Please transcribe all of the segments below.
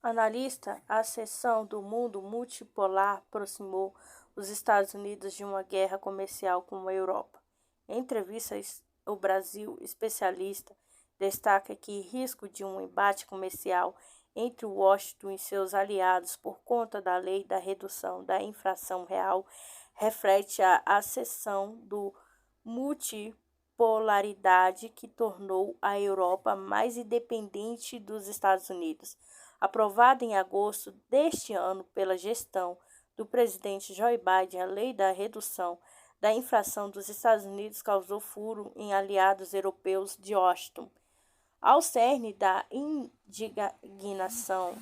Analista, a seção do mundo multipolar aproximou os Estados Unidos de uma guerra comercial com a Europa. Em entrevistas, o Brasil, especialista, destaca que risco de um embate comercial entre Washington e seus aliados por conta da lei da redução da inflação real reflete a acessão do multipolaridade que tornou a Europa mais independente dos Estados Unidos. Aprovada em agosto deste ano pela gestão do presidente Joe Biden, a lei da redução da inflação dos Estados Unidos causou furo em aliados europeus de Washington. Ao cerne da indignação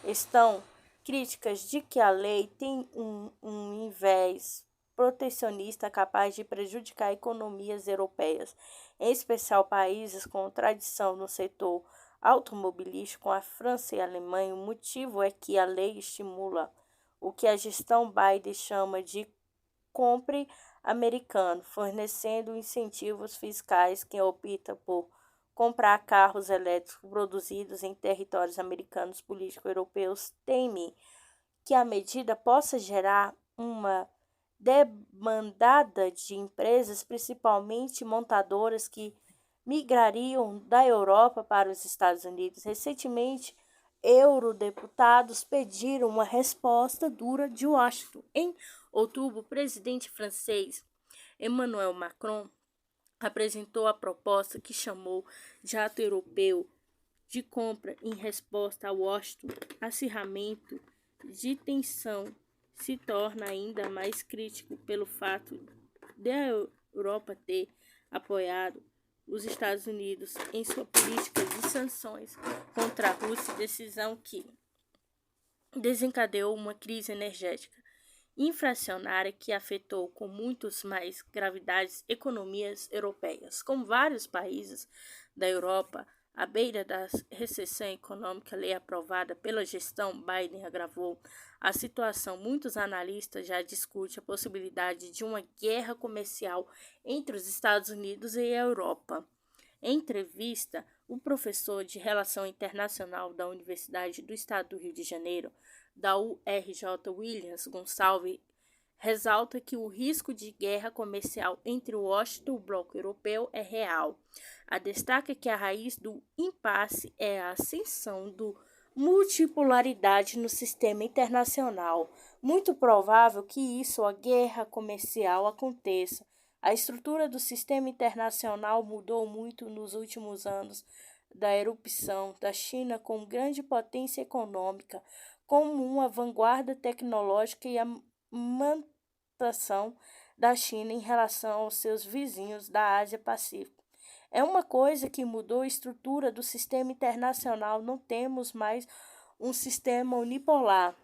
estão críticas de que a lei tem um viés protecionista capaz de prejudicar economias europeias, em especial países com tradição no setor automobilístico, como a França e a Alemanha. O motivo é que a lei estimula o que a gestão Biden chama de compre americano, fornecendo incentivos fiscais quem opta por comprar carros elétricos produzidos em territórios americanos. Políticos europeus temem que a medida possa gerar uma demandada de empresas, principalmente montadoras, que migrariam da Europa para os Estados Unidos. Recentemente, eurodeputados pediram uma resposta dura de Washington. Em outubro, o presidente francês Emmanuel Macron apresentou a proposta que chamou de Ato Europeu de Compra em resposta a Washington. Acirramento de tensão se torna ainda mais crítico pelo fato de a Europa ter apoiado os Estados Unidos em sua política de sanções contra a Rússia, decisão que desencadeou uma crise energética inflacionária que afetou com muitos mais gravidades economias europeias. Como vários países da Europa à beira da recessão econômica, a lei aprovada pela gestão Biden agravou a situação. Muitos analistas já discutem a possibilidade de uma guerra comercial entre os Estados Unidos e a Europa. Em entrevista, o professor de Relação Internacional da Universidade do Estado do Rio de Janeiro, da URJ, Williams Gonçalves, ressalta que o risco de guerra comercial entre Washington e o bloco europeu é real. A destaca que a raiz do impasse é a ascensão do multipolaridade no sistema internacional. Muito provável que a guerra comercial aconteça. A estrutura do sistema internacional mudou muito nos últimos anos da erupção da China como grande potência econômica, como uma vanguarda tecnológica e a mantação da China em relação aos seus vizinhos da Ásia-Pacífico. É uma coisa que mudou a estrutura do sistema internacional. Não temos mais um sistema unipolar.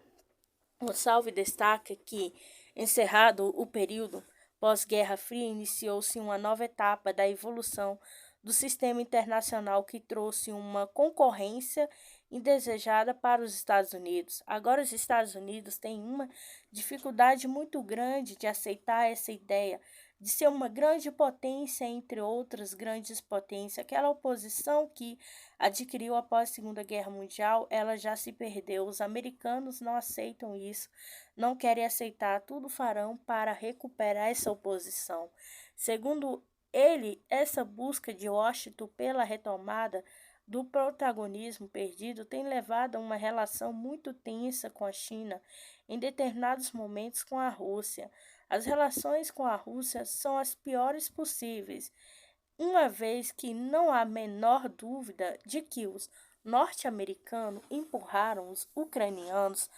Gonçalves destaca que, encerrado o período pós-Guerra Fria, iniciou-se uma nova etapa da evolução do sistema internacional que trouxe uma concorrência indesejada para os Estados Unidos. Agora, os Estados Unidos têm uma dificuldade muito grande de aceitar essa ideia de ser uma grande potência entre outras grandes potências. Aquela oposição que adquiriu após a Segunda Guerra Mundial, ela já se perdeu. Os americanos não aceitam isso, não querem aceitar, tudo farão para recuperar essa oposição. Segundo ele, essa busca de Washington pela retomada do protagonismo perdido tem levado a uma relação muito tensa com a China, em determinados momentos com a Rússia. As relações com a Rússia são as piores possíveis, uma vez que não há menor dúvida de que os norte-americanos empurraram os ucranianos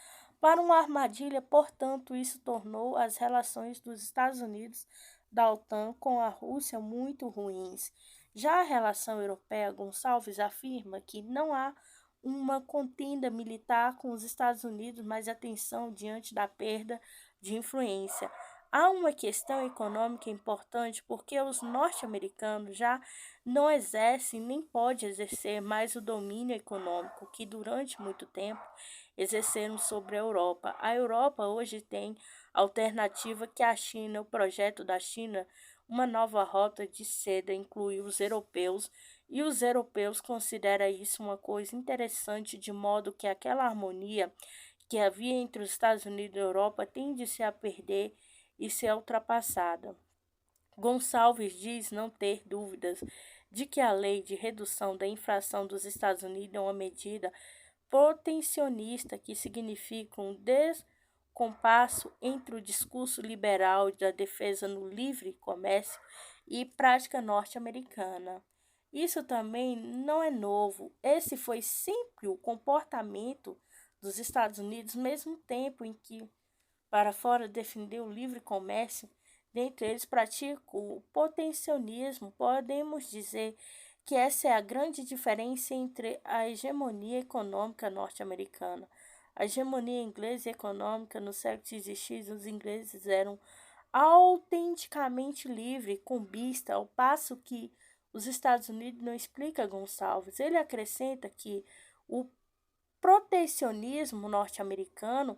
para uma armadilha. Portanto, isso tornou as relações dos Estados Unidos da OTAN com a Rússia muito ruins. Já a relação europeia, Gonçalves afirma que não há uma contenda militar com os Estados Unidos, mas atenção diante da perda de influência. Há uma questão econômica importante porque os norte-americanos já não exercem nem podem exercer mais o domínio econômico que durante muito tempo exerceram sobre a Europa. A Europa hoje tem alternativa que a China, o projeto da China, uma nova rota de seda, inclui os europeus E os europeus consideram isso uma coisa interessante, de modo que aquela harmonia que havia entre os Estados Unidos e a Europa tende-se a perder e ser ultrapassada. Gonçalves diz não ter dúvidas de que a lei de redução da inflação dos Estados Unidos é uma medida protecionista que significa um descompasso entre o discurso liberal da defesa no livre comércio e prática norte-americana. Isso também não é novo. Esse foi sempre o comportamento dos Estados Unidos, mesmo tempo em que, para fora, defendeu o livre comércio, dentre eles praticam o protecionismo. Podemos dizer que essa é a grande diferença entre a hegemonia econômica norte-americana. A hegemonia inglesa e econômica no século XVI, os ingleses eram autenticamente livres, cambistas, ao passo que os Estados Unidos não explica Gonçalves. Ele acrescenta que o protecionismo norte-americano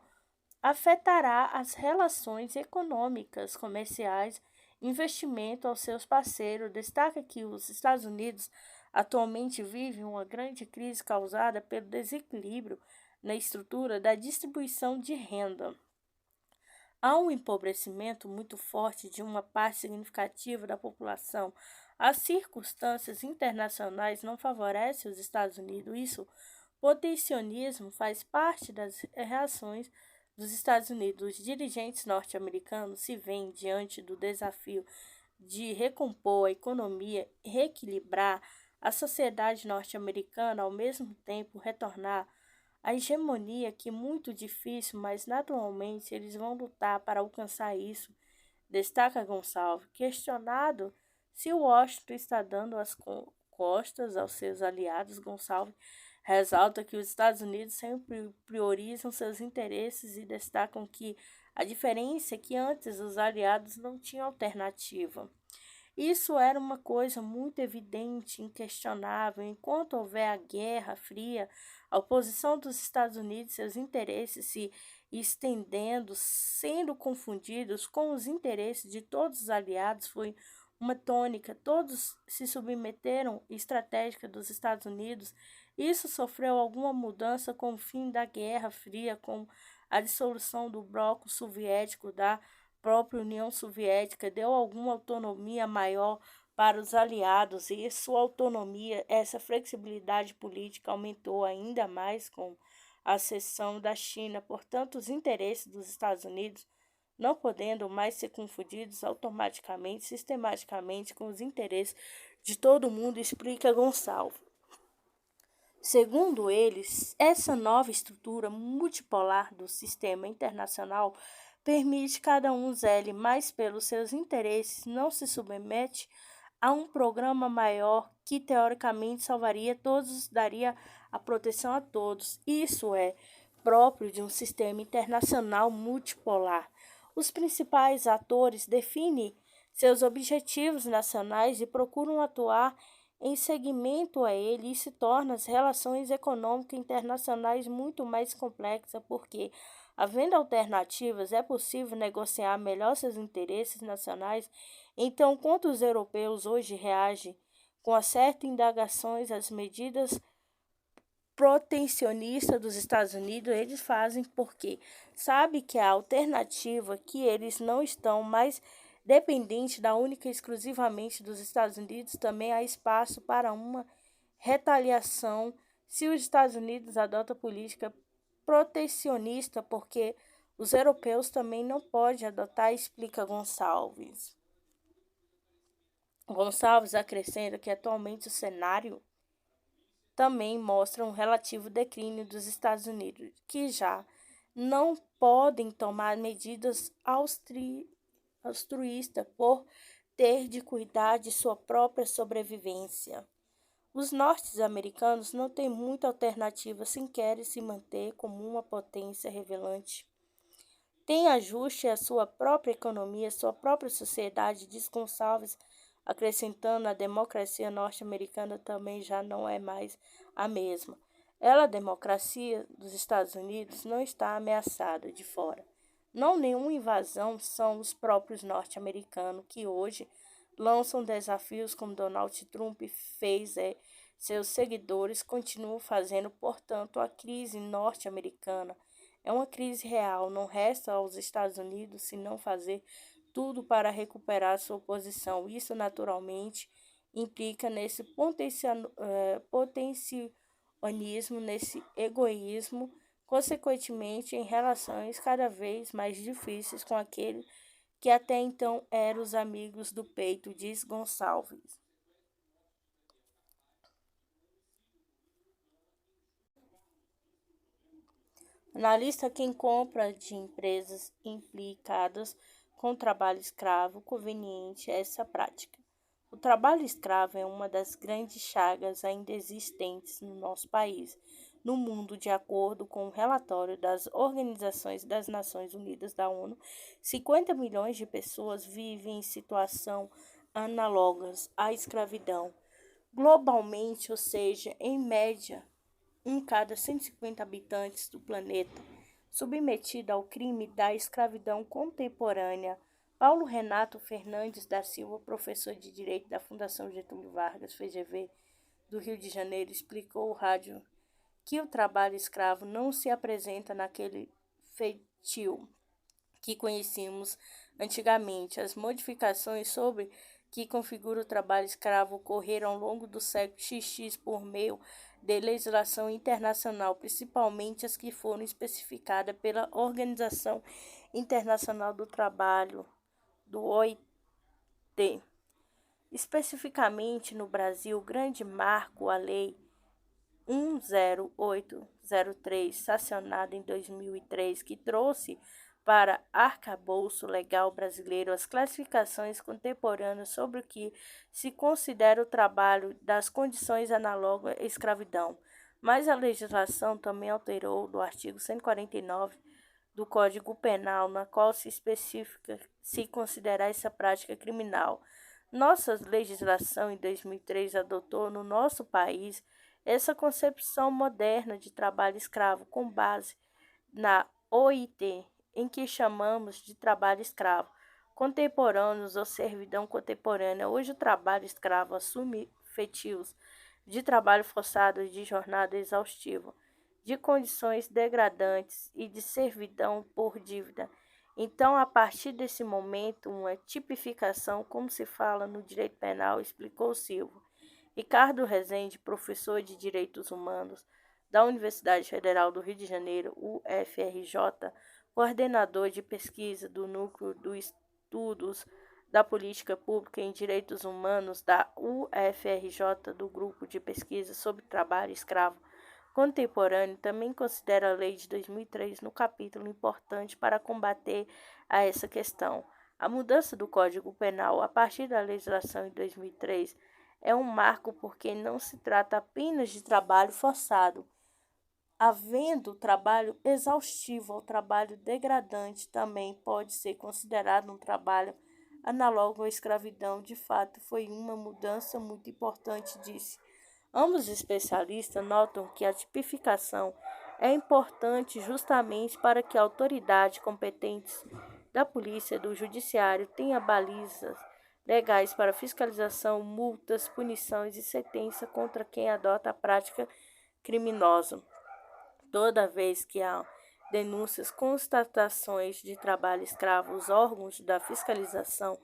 afetará as relações econômicas, comerciais, investimento aos seus parceiros. Destaca que os Estados Unidos atualmente vivem uma grande crise causada pelo desequilíbrio na estrutura da distribuição de renda. Há um empobrecimento muito forte de uma parte significativa da população. As circunstâncias internacionais não favorecem os Estados Unidos. Isso, protecionismo, faz parte das reações dos Estados Unidos. Os dirigentes norte-americanos se veem diante do desafio de recompor a economia, reequilibrar a sociedade norte-americana, ao mesmo tempo retornar à hegemonia, que é muito difícil, mas naturalmente eles vão lutar para alcançar isso, destaca Gonçalves. Questionado se Washington está dando as costas aos seus aliados, Gonçalves ressalta que os Estados Unidos sempre priorizam seus interesses e destacam que a diferença é que antes os aliados não tinham alternativa. Isso era uma coisa muito evidente, inquestionável. Enquanto houver a Guerra Fria, a oposição dos Estados Unidos, seus interesses se estendendo, sendo confundidos com os interesses de todos os aliados, foi uma tônica. Todos se submeteram estratégica dos Estados Unidos. Isso sofreu alguma mudança com o fim da Guerra Fria, com a dissolução do bloco soviético, da própria União Soviética, deu alguma autonomia maior para os aliados, e sua autonomia, essa flexibilidade política aumentou ainda mais com a cessão da China. Portanto, os interesses dos Estados Unidos não podendo mais ser confundidos automaticamente, sistematicamente com os interesses de todo mundo, explica Gonçalves. Segundo eles, essa nova estrutura multipolar do sistema internacional permite cada um zele mais pelos seus interesses, não se submete a um programa maior que teoricamente salvaria todos, daria a proteção a todos. Isso é próprio de um sistema internacional multipolar. Os principais atores definem seus objetivos nacionais e procuram atuar em seguimento a ele. Isso torna as relações econômicas internacionais muito mais complexas, porque, havendo alternativas, é possível negociar melhor seus interesses nacionais. Então, enquanto os europeus hoje reagem com certas indagações às medidas protecionistas dos Estados Unidos, eles fazem porque sabe que a alternativa, que eles não estão mais dependentes da única e exclusivamente dos Estados Unidos, também há espaço para uma retaliação se os Estados Unidos adotam política protecionista, porque os europeus também não podem adotar, explica Gonçalves. Gonçalves acrescenta que atualmente o cenário também mostra um relativo declínio dos Estados Unidos, que já não podem tomar medidas altruístas por ter de cuidar de sua própria sobrevivência. Os norte-americanos não têm muita alternativa se querem se manter como uma potência relevante. Tem ajuste à sua própria economia, sua própria sociedade, diz Gonçalves, acrescentando a democracia norte-americana também já não é mais a mesma. A democracia dos Estados Unidos não está ameaçada de fora. Não nenhuma invasão, são os próprios norte-americanos que hoje lançam desafios como Donald Trump fez seus seguidores continuam fazendo. Portanto, a crise norte-americana é uma crise real. Não resta aos Estados Unidos senão fazer tudo para recuperar sua posição. Isso, naturalmente, implica nesse potencionismo, nesse egoísmo, consequentemente, em relações cada vez mais difíceis com aquele que até então eram os amigos do peito, diz Gonçalves. Analista quem compra de empresas implicadas com trabalho escravo conveniente essa prática. O trabalho escravo é uma das grandes chagas ainda existentes no nosso país, no mundo, de acordo com o relatório das Organizações das Nações Unidas da ONU, 50 milhões de pessoas vivem em situação análogas à escravidão. Globalmente, ou seja, em média, um cada 150 habitantes do planeta, submetido ao crime da escravidão contemporânea. Paulo Renato Fernandes da Silva, professor de Direito da Fundação Getúlio Vargas, FGV, do Rio de Janeiro, explicou ao rádio que o trabalho escravo não se apresenta naquele feitio que conhecíamos antigamente. As modificações sobre que configura o trabalho escravo ocorreram ao longo do século XX por meio de legislação internacional, principalmente as que foram especificadas pela Organização Internacional do Trabalho, do OIT. Especificamente no Brasil, o grande marco, a Lei 10803, sancionada em 2003, que trouxe para arcabouço legal brasileiro as classificações contemporâneas sobre o que se considera o trabalho das condições análogas à escravidão. Mas a legislação também alterou do artigo 149 do Código Penal, na qual se especifica se considerar essa prática criminal. Nossa legislação em 2003 adotou no nosso país essa concepção moderna de trabalho escravo com base na OIT, em que chamamos de trabalho escravo contemporâneos ou servidão contemporânea. Hoje o trabalho escravo assume feitios de trabalho forçado, de jornada exaustiva, de condições degradantes e de servidão por dívida. Então, a partir desse momento, uma tipificação, como se fala no direito penal, explicou Silva. Ricardo Rezende, professor de Direitos Humanos da Universidade Federal do Rio de Janeiro, UFRJ, coordenador de pesquisa do Núcleo de Estudos da Política Pública em Direitos Humanos da UFRJ, do Grupo de Pesquisa sobre Trabalho Escravo Contemporâneo, também considera a Lei de 2003 no capítulo importante para combater a essa questão. A mudança do Código Penal a partir da legislação em 2003 é um marco porque não se trata apenas de trabalho forçado. Havendo trabalho exaustivo ou trabalho degradante, também pode ser considerado um trabalho análogo à escravidão. De fato, foi uma mudança muito importante, disse. Ambos os especialistas notam que a tipificação é importante justamente para que a autoridade competentes da polícia e do judiciário tenha balizas legais para fiscalização, multas, punições e sentença contra quem adota a prática criminosa. Toda vez que há denúncias, constatações de trabalho escravo, os órgãos da fiscalização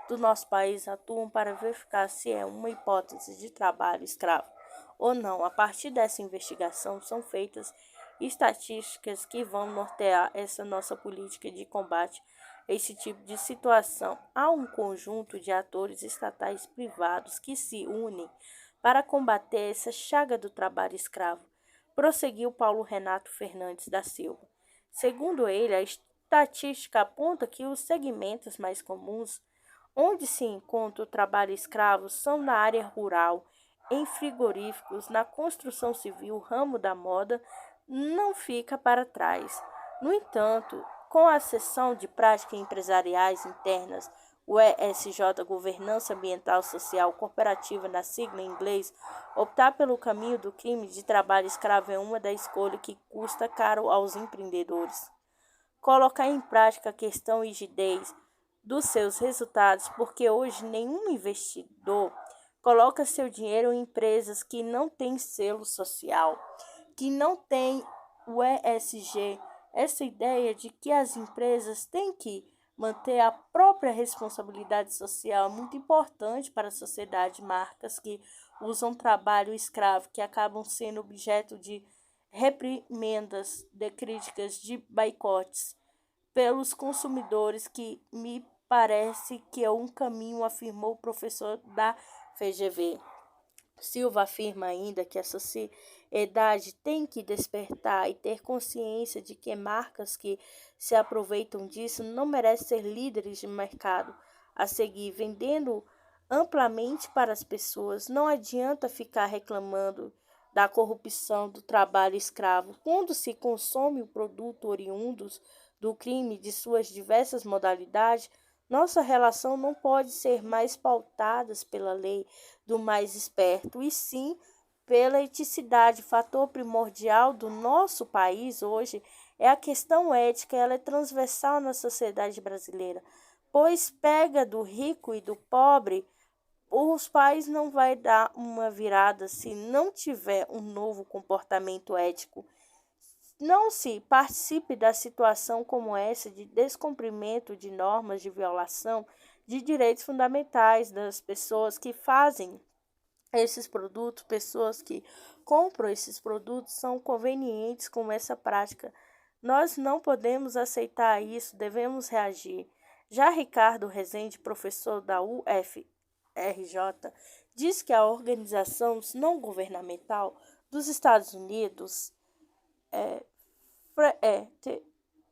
do nosso país atuam para verificar se é uma hipótese de trabalho escravo ou não. A partir dessa investigação são feitas estatísticas que vão nortear essa nossa política de combate a esse tipo de situação. Há um conjunto de atores estatais e privados que se unem para combater essa chaga do trabalho escravo, prosseguiu Paulo Renato Fernandes da Silva. Segundo ele, a estatística aponta que os segmentos mais comuns onde se encontra o trabalho escravo são na área rural, em frigoríficos, na construção civil, ramo da moda não fica para trás. No entanto, com a seção de práticas empresariais internas, o ESJ, Governança Ambiental Social Cooperativa, na sigla em inglês, optar pelo caminho do crime de trabalho escravo é uma das escolhas que custa caro aos empreendedores. Colocar em prática a questão rigidez dos seus resultados, porque hoje nenhum investidor coloca seu dinheiro em empresas que não têm selo social, que não têm o ESG, essa ideia de que as empresas têm que manter a própria responsabilidade social é muito importante para a sociedade. Marcas que usam trabalho escravo, que acabam sendo objeto de reprimendas, de críticas, de boicotes pelos consumidores, que me parece que é um caminho, afirmou o professor da FGV. Silva afirma ainda que a sociedade tem que despertar e ter consciência de que marcas que se aproveitam disso não merecem ser líderes de mercado a seguir, vendendo amplamente para as pessoas. Não adianta ficar reclamando da corrupção, do trabalho escravo, quando se consome o produto oriundos do crime de suas diversas modalidades. Nossa relação não pode ser mais pautada pela lei do mais esperto, e sim pela eticidade. Fator primordial do nosso país hoje é a questão ética. Ela é transversal na sociedade brasileira, pois pega do rico e do pobre. Os pais não vai dar uma virada se não tiver um novo comportamento ético. Não se participe da situação como essa de descumprimento de normas, de violação de direitos fundamentais das pessoas que fazem esses produtos, pessoas que compram esses produtos são convenientes com essa prática. Nós não podemos aceitar isso, devemos reagir. Já Ricardo Rezende, professor da UFRJ, diz que a organização não governamental dos Estados Unidos,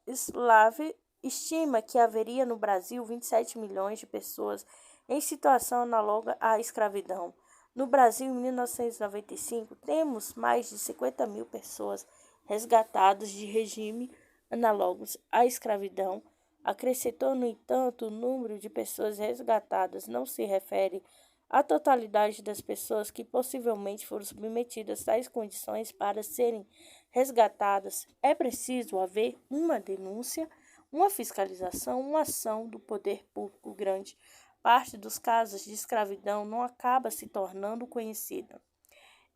Slave, estima que haveria no Brasil 27 milhões de pessoas em situação análoga à escravidão. No Brasil, em 1995, temos mais de 50 mil pessoas resgatadas de regime análogos à escravidão. Acrescentou, no entanto, o número de pessoas resgatadas não se refere à totalidade das pessoas que possivelmente foram submetidas a tais condições para serem resgatadas. É preciso haver uma denúncia, uma fiscalização, uma ação do poder público grande. Parte dos casos de escravidão não acaba se tornando conhecida.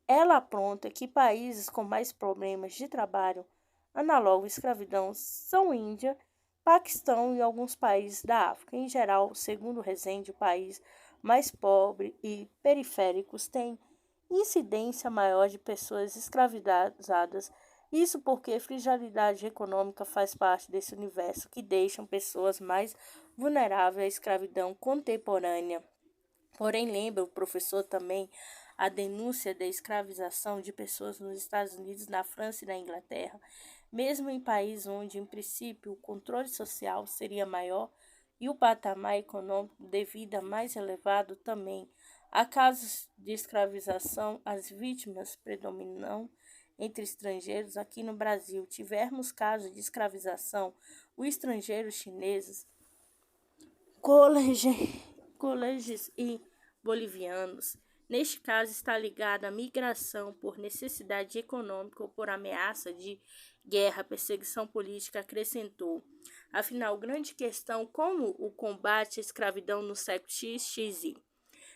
Ela aponta que países com mais problemas de trabalho análogo à escravidão são Índia, Paquistão e alguns países da África. Em geral, segundo Rezende, o país mais pobre e periféricos tem incidência maior de pessoas escravizadas. Isso porque a fragilidade econômica faz parte desse universo que deixam pessoas mais vulneráveis à escravidão contemporânea. Porém, lembra o professor também a denúncia da escravização de pessoas nos Estados Unidos, na França e na Inglaterra, mesmo em países onde, em princípio, o controle social seria maior e o patamar econômico de vida mais elevado também. Há casos de escravização, as vítimas predominam entre estrangeiros. Aqui no Brasil, tivemos casos de escravização, os estrangeiros chineses, coleges e bolivianos. Neste caso, está ligada à migração por necessidade econômica ou por ameaça de guerra, perseguição política, acrescentou. Afinal, grande questão como o combate à escravidão no século XXI.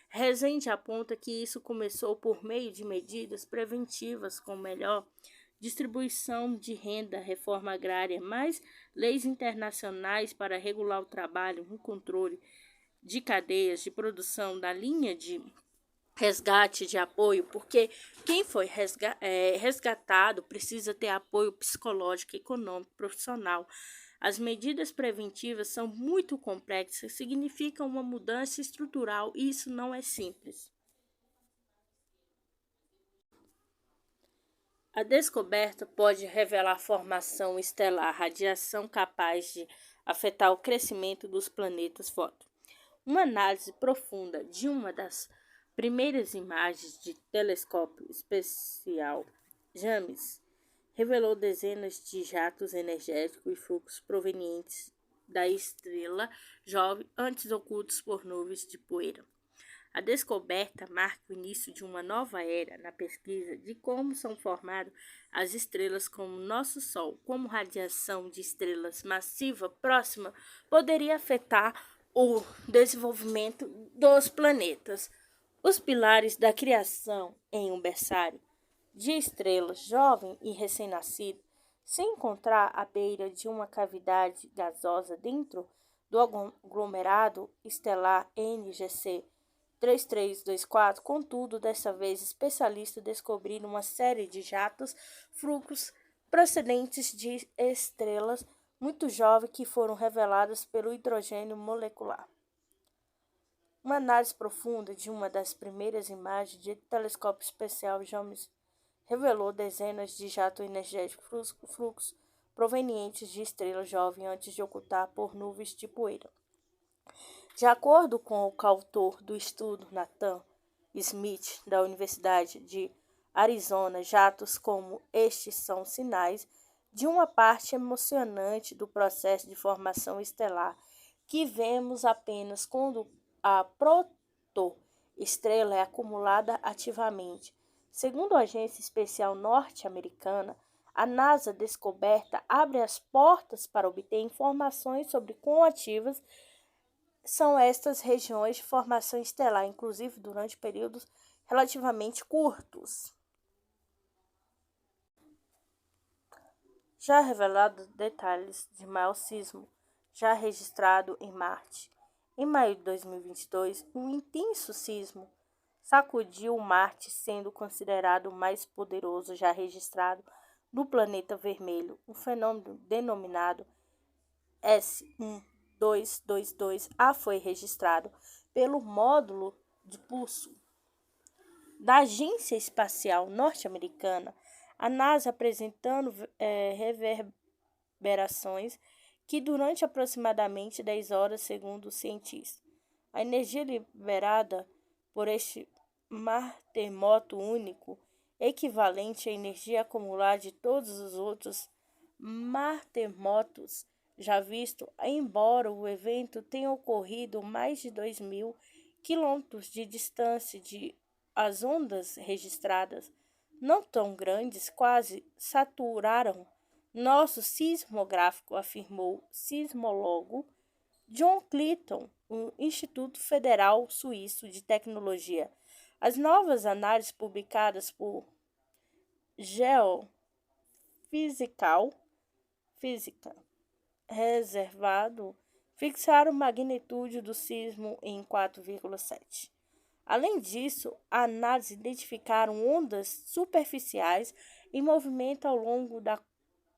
Rezende aponta que isso começou por meio de medidas preventivas, com melhor distribuição de renda, reforma agrária, mais leis internacionais para regular o trabalho, um controle de cadeias de produção, da linha de resgate, de apoio, porque quem foi resgatado precisa ter apoio psicológico, econômico, profissional. As medidas preventivas são muito complexas, significam uma mudança estrutural e isso não é simples. A descoberta pode revelar formação estelar, radiação capaz de afetar o crescimento dos planetas fora. Uma análise profunda de uma das primeiras imagens de telescópio espacial James revelou dezenas de jatos energéticos e fluxos provenientes da estrela jovem, antes ocultos por nuvens de poeira. A descoberta marca o início de uma nova era na pesquisa de como são formadas as estrelas como nosso Sol, como radiação de estrelas massiva próxima poderia afetar o desenvolvimento dos planetas. Os pilares da criação em um berçário de estrelas jovem e recém-nascido se encontrar à beira de uma cavidade gasosa dentro do aglomerado estelar NGC 3324, contudo, dessa vez especialistas descobriram uma série de jatos fluxos procedentes de estrelas muito jovens que foram reveladas pelo hidrogênio molecular. Uma análise profunda de uma das primeiras imagens de telescópio especial James revelou dezenas de jatos energéticos fluxos provenientes de estrelas jovens antes de ocultar por nuvens de poeira. De acordo com o coautor do estudo Nathan Smith, da Universidade de Arizona, jatos como estes são sinais de uma parte emocionante do processo de formação estelar que vemos apenas quando a protoestrela é acumulada ativamente. Segundo a Agência Espacial Norte-Americana, a NASA descoberta abre as portas para obter informações sobre quão ativas são estas regiões de formação estelar, inclusive durante períodos relativamente curtos. Já revelado detalhes de maior sismo já registrado em Marte. Em maio de 2022, um intenso sismo sacudiu Marte, sendo considerado o mais poderoso já registrado no planeta vermelho. Um fenômeno denominado S1222A foi registrado pelo módulo de pulso da Agência Espacial Norte-Americana, a NASA apresentando reverberações que durante aproximadamente 10 horas, segundo os cientistas. A energia liberada por este martemoto único, equivalente à energia acumulada de todos os outros martemotos já visto, embora o evento tenha ocorrido mais de 2.000 quilômetros de distância de as ondas registradas, não tão grandes, quase saturaram nosso sismográfico, afirmou o sismólogo John Clayton, do Instituto Federal Suíço de Tecnologia. As novas análises publicadas por Geophysical Física reservado fixaram a magnitude do sismo em 4,7. Além disso, a análise identificaram ondas superficiais em movimento ao longo da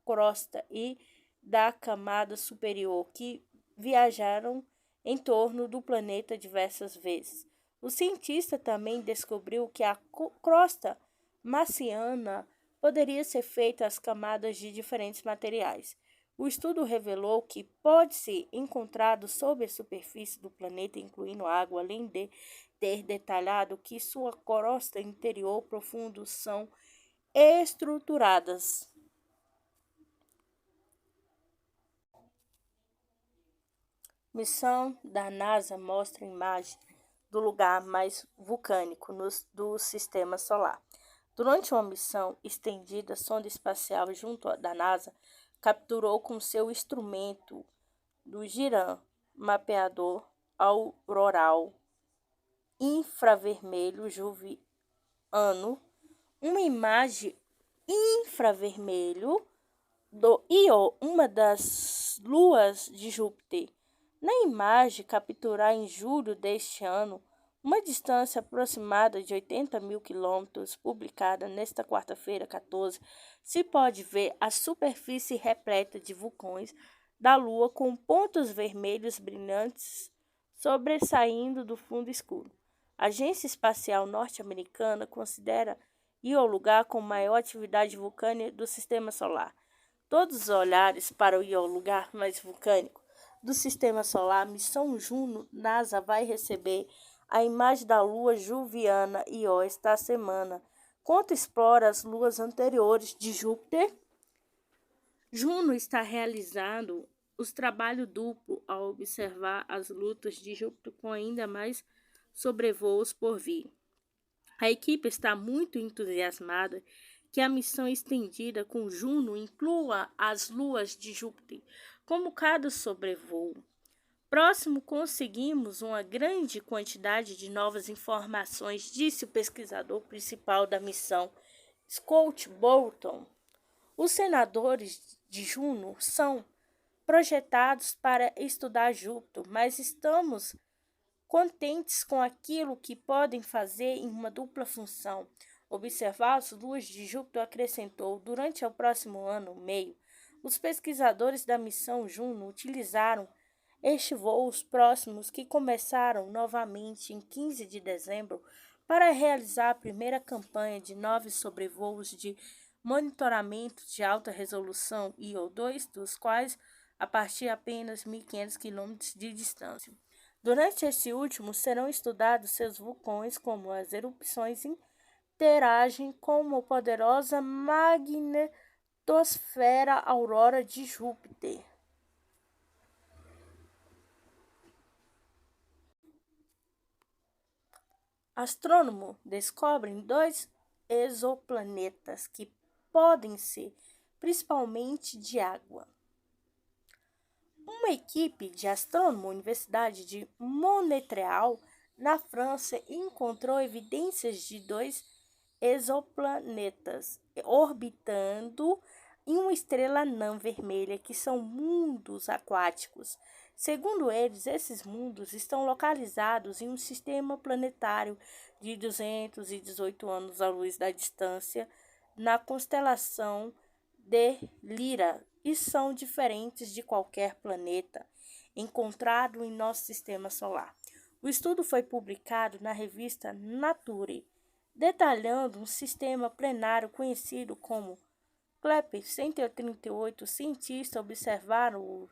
crosta e da camada superior que viajaram em torno do planeta diversas vezes. O cientista também descobriu que a crosta marciana poderia ser feita às camadas de diferentes materiais. O estudo revelou que pode ser encontrado sob a superfície do planeta, incluindo água, além de ter detalhado que sua crosta interior profundo são estruturadas. Missão da NASA mostra imagem do lugar mais vulcânico do sistema solar. Durante uma missão estendida, a sonda espacial junto da NASA capturou com seu instrumento do GIRAM, mapeador auroral infravermelho joviano, uma imagem infravermelho do Io, uma das luas de Júpiter. Na imagem capturada em julho deste ano, uma distância aproximada de 80.000 quilômetros, publicada nesta quarta-feira, 14, se pode ver a superfície repleta de vulcões da Lua com pontos vermelhos brilhantes sobressaindo do fundo escuro. A Agência Espacial Norte-Americana considera o lugar com maior atividade vulcânica do Sistema Solar. Todos os olhares para o lugar mais vulcânico do Sistema Solar, missão Juno, NASA vai receber a imagem da lua joviana Io esta semana, enquanto explora as luas anteriores de Júpiter. Juno está realizando os trabalhos duplo ao observar as lutas de Júpiter com ainda mais sobrevoos por vir. A equipe está muito entusiasmada que a missão estendida com Juno inclua as luas de Júpiter como cada sobrevoo. Próximo, conseguimos uma grande quantidade de novas informações, disse o pesquisador principal da missão, Scott Bolton. Os senadores de Juno são projetados para estudar Júpiter, mas estamos contentes com aquilo que podem fazer em uma dupla função. Observar as luas de Júpiter, acrescentou. Durante o próximo ano, meio, os pesquisadores da missão Juno utilizaram estes voos próximos que começaram novamente em 15 de dezembro para realizar a primeira campanha de 9 sobrevoos de monitoramento de alta resolução IO2, dos quais a partir apenas 1.500 km de distância. Durante este último, serão estudados seus vulcões, como as erupções interagem com a poderosa magnetosfera aurora de Júpiter. Astrônomos descobrem 2 exoplanetas que podem ser principalmente de água. Uma equipe de astrônomos da Universidade de Montreal, na França, encontrou evidências de 2 exoplanetas orbitando em uma estrela anã vermelha, que são mundos aquáticos. Segundo eles, esses mundos estão localizados em um sistema planetário de 218 anos-luz da distância, na constelação de Lyra, e são diferentes de qualquer planeta encontrado em nosso sistema solar. O estudo foi publicado na revista Nature, detalhando um sistema planetário conhecido como Kepler-138. Cientistas observaram os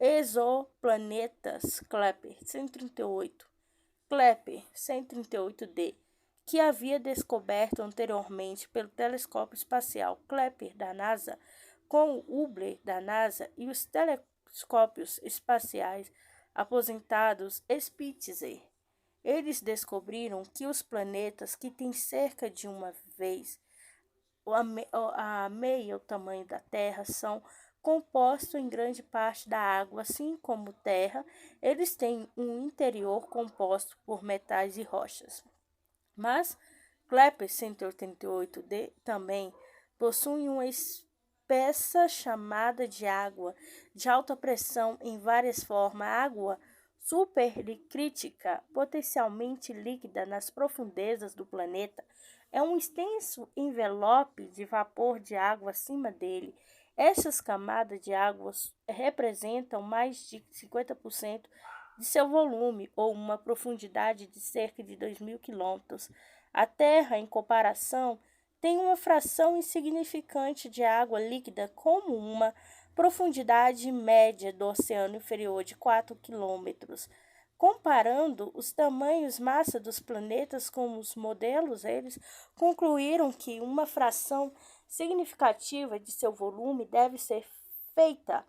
exoplanetas Kepler-138d, que havia descoberto anteriormente pelo telescópio espacial Kepler da NASA, com o Hubble da NASA e os telescópios espaciais aposentados Spitzer. Eles descobriram que os planetas que têm cerca de uma vez a meio tamanho da Terra são compostos em grande parte da água, assim como Terra. Eles têm um interior composto por metais e rochas. Mas Kepler-138d também possui uma espessa chamada de água de alta pressão em várias formas. A água supercrítica, potencialmente líquida nas profundezas do planeta, é um extenso envelope de vapor de água acima dele. Essas camadas de água representam mais de 50% de seu volume, ou uma profundidade de cerca de 2.000 quilômetros. A Terra, em comparação, tem uma fração insignificante de água líquida, como uma profundidade média do oceano inferior de 4 quilômetros. Comparando os tamanhos massa dos planetas com os modelos, eles concluíram que uma fração significativa de seu volume deve ser feita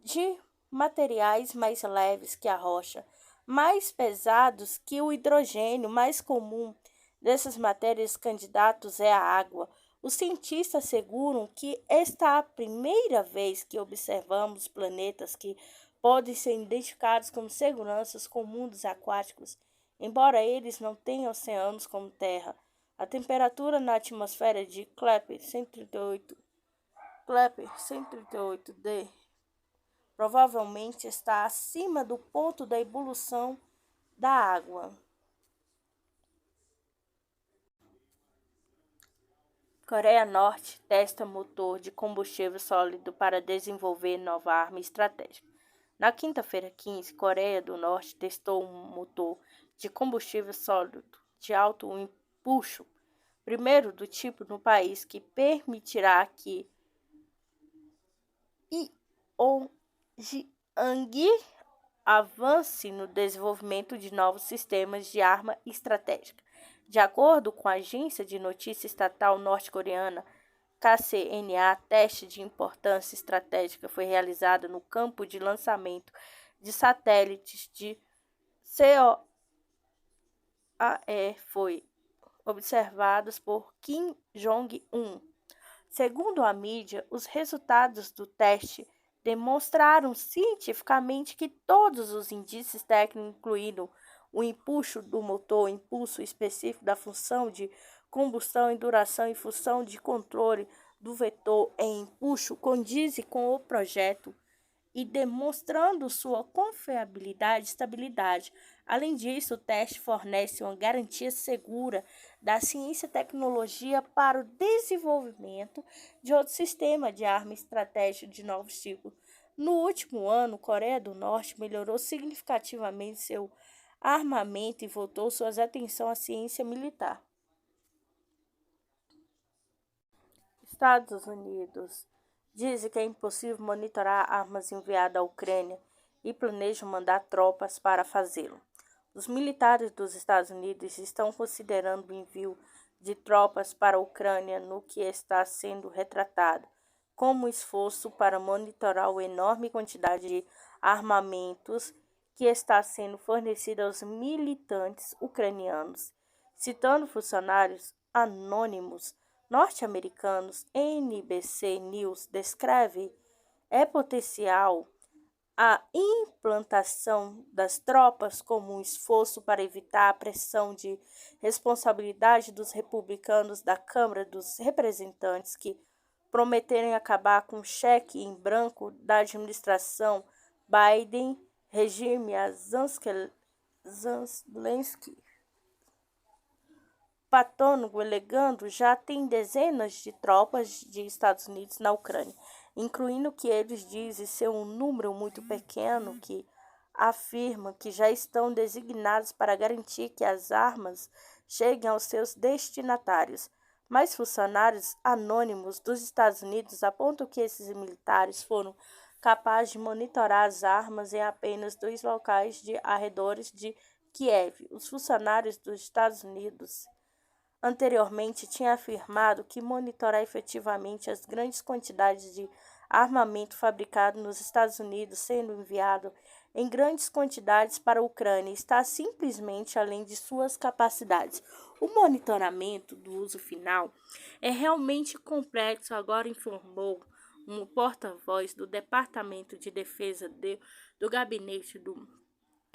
de materiais mais leves que a rocha, mais pesados que o hidrogênio. Mais comum dessas matérias candidatos é a água. Os cientistas asseguram que esta é a primeira vez que observamos planetas que podem ser identificados como seguranças com mundos aquáticos, embora eles não tenham oceanos como Terra. A temperatura na atmosfera de Kepler-138d provavelmente está acima do ponto da ebulição da água. Coreia do Norte testa motor de combustível sólido para desenvolver nova arma estratégica. Na quinta-feira 15, Coreia do Norte testou um motor de combustível sólido de alto impulso, primeiro do tipo no país, que permitirá que Pyongyang avance no desenvolvimento de novos sistemas de arma estratégica. De acordo com a agência de notícia estatal norte-coreana KCNA, teste de importância estratégica foi realizado no campo de lançamento de satélites de COAE, foi observados por Kim Jong-un. Segundo a mídia, os resultados do teste demonstraram cientificamente que todos os indícios técnicos, incluindo o impulso do motor, o impulso específico da função de combustão e duração e função de controle do vetor em impulso, condizem com o projeto e demonstrando sua confiabilidade e estabilidade. Além disso, o teste fornece uma garantia segura da ciência e tecnologia para o desenvolvimento de outro sistema de arma estratégica de novos tipos. No último ano, a Coreia do Norte melhorou significativamente seu armamento e voltou sua atenção à ciência militar. Estados Unidos dizem que é impossível monitorar armas enviadas à Ucrânia e planejam mandar tropas para fazê-lo. Os militares dos Estados Unidos estão considerando o envio de tropas para a Ucrânia no que está sendo retratado como esforço para monitorar a enorme quantidade de armamentos que está sendo fornecida aos militantes ucranianos. Citando funcionários anônimos norte-americanos, NBC News descreve potencial a implantação das tropas como um esforço para evitar a pressão de responsabilidade dos republicanos da Câmara dos Representantes que prometerem acabar com o cheque em branco da administração Biden, regime a Zelensky. Patônogo alegando já tem dezenas de tropas de Estados Unidos na Ucrânia, incluindo que eles dizem ser um número muito pequeno que afirma que já estão designados para garantir que as armas cheguem aos seus destinatários. Mas funcionários anônimos dos Estados Unidos apontam que esses militares foram capazes de monitorar as armas em apenas 2 locais de arredores de Kiev. Os funcionários dos Estados Unidos anteriormente tinha afirmado que monitorar efetivamente as grandes quantidades de armamento fabricado nos Estados Unidos sendo enviado em grandes quantidades para a Ucrânia está simplesmente além de suas capacidades. O monitoramento do uso final é realmente complexo, agora informou um porta-voz do Departamento de Defesa do gabinete do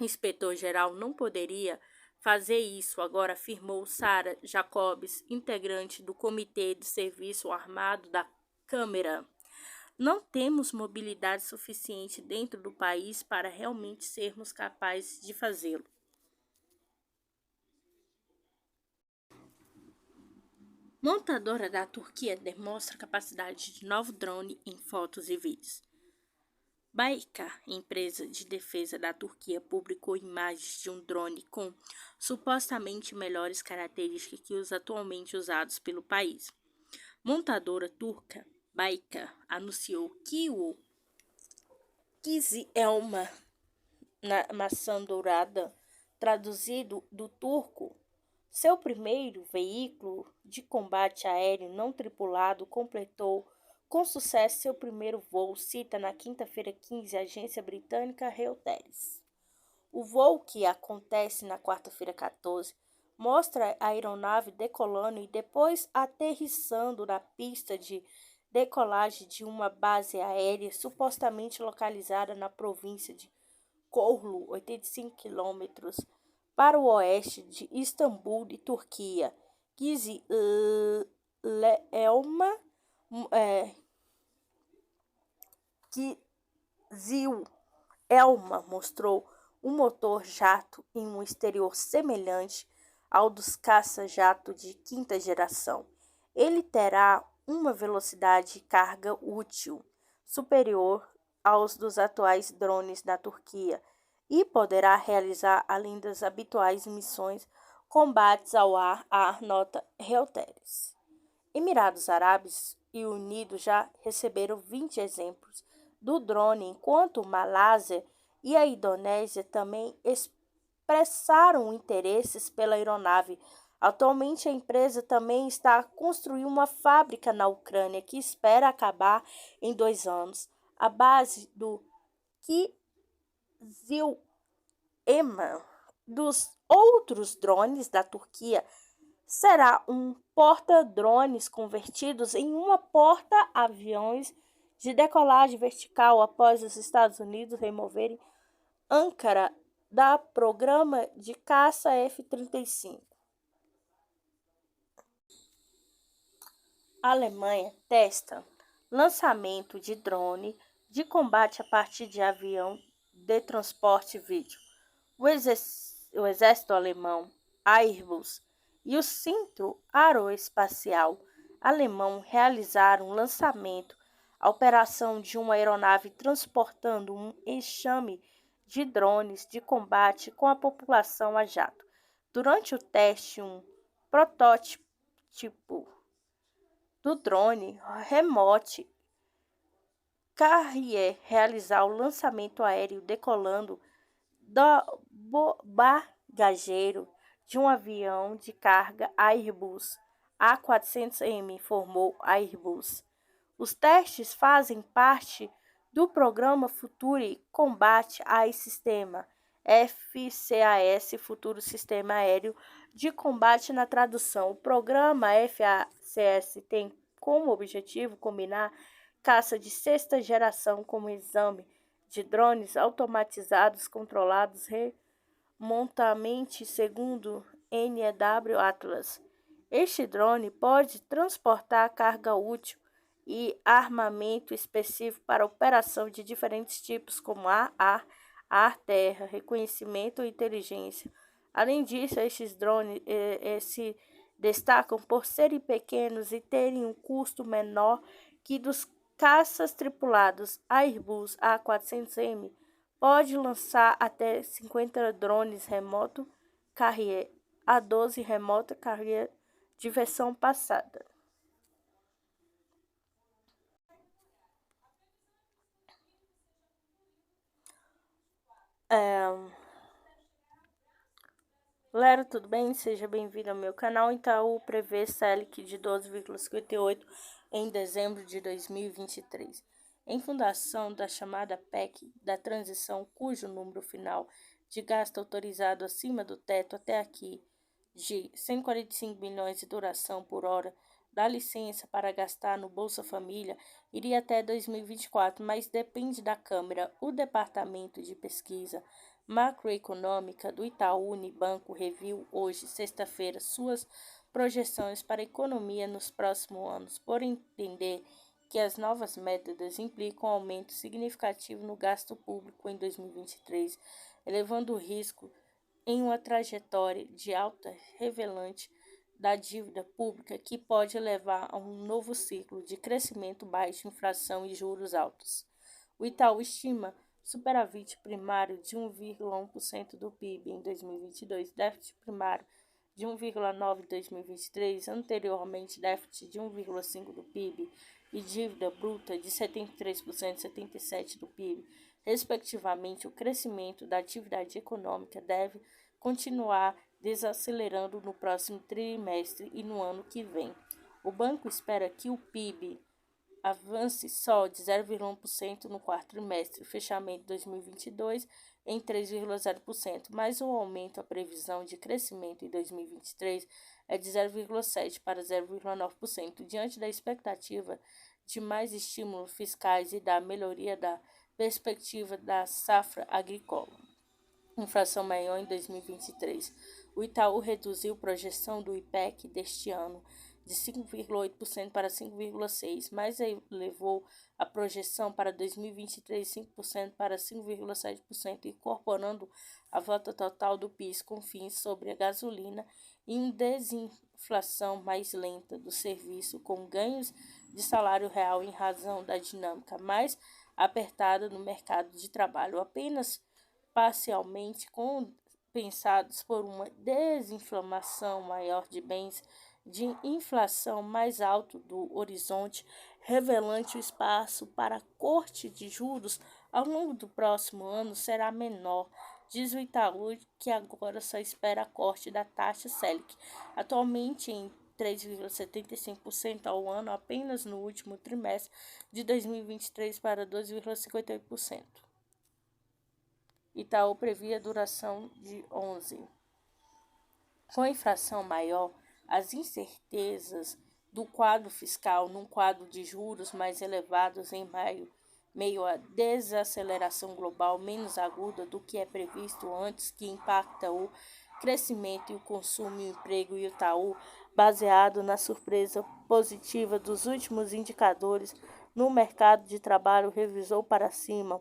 inspetor-geral. Não poderia fazer isso, agora afirmou Sarah Jacobs, integrante do Comitê de Serviço Armado da Câmara. Não temos mobilidade suficiente dentro do país para realmente sermos capazes de fazê-lo. Montadora da Turquia demonstra capacidade de novo drone em fotos e vídeos. Baykar, empresa de defesa da Turquia, publicou imagens de um drone com supostamente melhores características que os atualmente usados pelo país. Montadora turca Baykar anunciou que o Kizi-Elma, maçã dourada, traduzido do turco, seu primeiro veículo de combate aéreo não tripulado, completou com sucesso seu primeiro voo, cita na quinta-feira 15 a agência britânica Reuters. O voo, que acontece na quarta-feira 14, mostra a aeronave decolando e depois aterrissando na pista de decolagem de uma base aérea supostamente localizada na província de Korlu, 85 quilômetros para o oeste de Istambul, de Turquia. Kizi-Elma mostrou um motor jato em um exterior semelhante ao dos caça-jato de quinta geração. Ele terá uma velocidade de carga útil superior aos dos atuais drones da Turquia e poderá realizar, além das habituais missões, combates ao ar, nota Reuters. Emirados Árabes e Unidos já receberam 20 exemplos do drone, enquanto Malásia e a Indonésia também expressaram interesses pela aeronave. Atualmente, a empresa também está construindo uma fábrica na Ucrânia que espera acabar em 2 anos. A base do Kizi-Elma dos outros drones da Turquia será um porta-drones convertidos em uma porta-aviões de decolagem vertical após os Estados Unidos removerem Ankara da programa de caça F-35. A Alemanha testa lançamento de drone de combate a partir de avião de transporte vídeo. O exército alemão, Airbus e o Centro Aeroespacial Alemão realizaram um lançamento, a operação de uma aeronave transportando um enxame de drones de combate com a população a jato. Durante o teste, um protótipo do drone Remote Carrier realizar o lançamento aéreo decolando do bagageiro de um avião de carga Airbus A400M, informou a Airbus. Os testes fazem parte do programa Future Combat Air System, FCAS, Futuro Sistema Aéreo de Combate na tradução. O programa FCAS tem como objetivo combinar caça de sexta geração com o exame de drones automatizados controlados remotamente, segundo NEW Atlas. Este drone pode transportar carga útil e armamento específico para operação de diferentes tipos, como ar, terra, reconhecimento e inteligência. Além disso, estes drones se destacam por serem pequenos e terem um custo menor que dos caças tripulados. A Airbus A400M pode lançar até 50 drones Remote Carrier A12 Remote Carrier de versão passada. Galera, tudo bem? Seja bem-vindo ao meu canal. Itaú prevê Selic de 12,58 em dezembro de 2023. Em fundação da chamada PEC da transição, cujo número final de gasto autorizado acima do teto até aqui de 145 bilhões de duração por hora da licença para gastar no Bolsa Família iria até 2024, mas depende da Câmara. O Departamento de Pesquisa Macroeconômica do Itaú Unibanco reviu hoje, sexta-feira, suas projeções para a economia nos próximos anos, por entender que as novas metas implicam um aumento significativo no gasto público em 2023, elevando o risco em uma trajetória de alta revelante da dívida pública que pode levar a um novo ciclo de crescimento baixo, inflação e juros altos. O Itaú estima superávit primário de 1,1% do PIB em 2022, déficit primário de 1,9% em 2023, anteriormente déficit de 1,5% do PIB e dívida bruta de 73% e 77% do PIB, respectivamente. O crescimento da atividade econômica deve continuar desacelerando no próximo trimestre e no ano que vem. O banco espera que o PIB avance só de 0,1% no quarto trimestre, fechamento de 2022 em 3,0%, mas o aumento à previsão de crescimento em 2023 é de 0,7% para 0,9%, diante da expectativa de mais estímulos fiscais e da melhoria da perspectiva da safra agrícola. Inflação maior em 2023. O Itaú reduziu a projeção do IPEC deste ano de 5,8% para 5,6%, mas elevou a projeção para 2023 5% para 5,7%, incorporando a volta total do PIS com fins sobre a gasolina e uma desinflação mais lenta do serviço, com ganhos de salário real em razão da dinâmica mais apertada no mercado de trabalho, apenas parcialmente compensados por uma desinflação maior de bens, de inflação mais alto do horizonte, revelando o espaço para a corte de juros ao longo do próximo ano será menor, diz o Itaú, que agora só espera a corte da taxa Selic, atualmente em 3,75% ao ano, apenas no último trimestre de 2023 para 2,58%. Itaú previa duração de 11. Com a inflação maior, as incertezas do quadro fiscal num quadro de juros mais elevados em meio à desaceleração global menos aguda do que é previsto antes, que impacta o crescimento e o consumo, o emprego e o Itaú, baseado na surpresa positiva dos últimos indicadores no mercado de trabalho, revisou para cima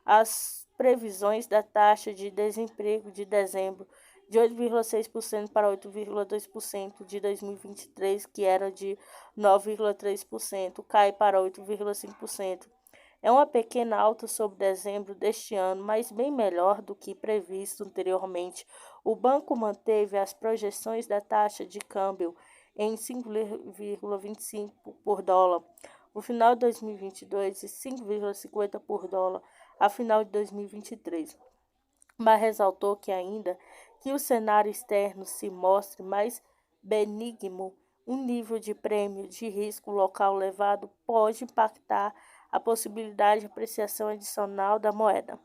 as previsões da taxa de desemprego de dezembro de 8,6% para 8,2% de 2023, que era de 9,3%, cai para 8,5%. É uma pequena alta sobre dezembro deste ano, mas bem melhor do que previsto anteriormente. O banco manteve as projeções da taxa de câmbio em 5,25 por dólar no final de 2022 e 5,50 por dólar a final de 2023. Mas ressaltou que ainda que o cenário externo se mostre mais benigno, um nível de prêmio de risco local elevado pode impactar a possibilidade de apreciação adicional da moeda.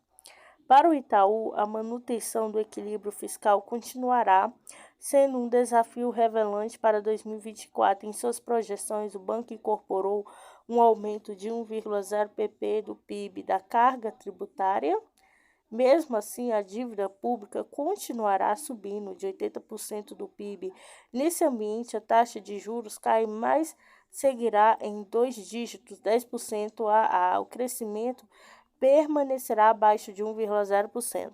Para o Itaú, a manutenção do equilíbrio fiscal continuará sendo um desafio relevante para 2024. Em suas projeções, o banco incorporou um aumento de 1,0 pp do PIB da carga tributária. Mesmo assim, a dívida pública continuará subindo de 80% do PIB. Nesse ambiente, a taxa de juros cai, mas seguirá em dois dígitos, 10% O crescimento permanecerá abaixo de 1,0%.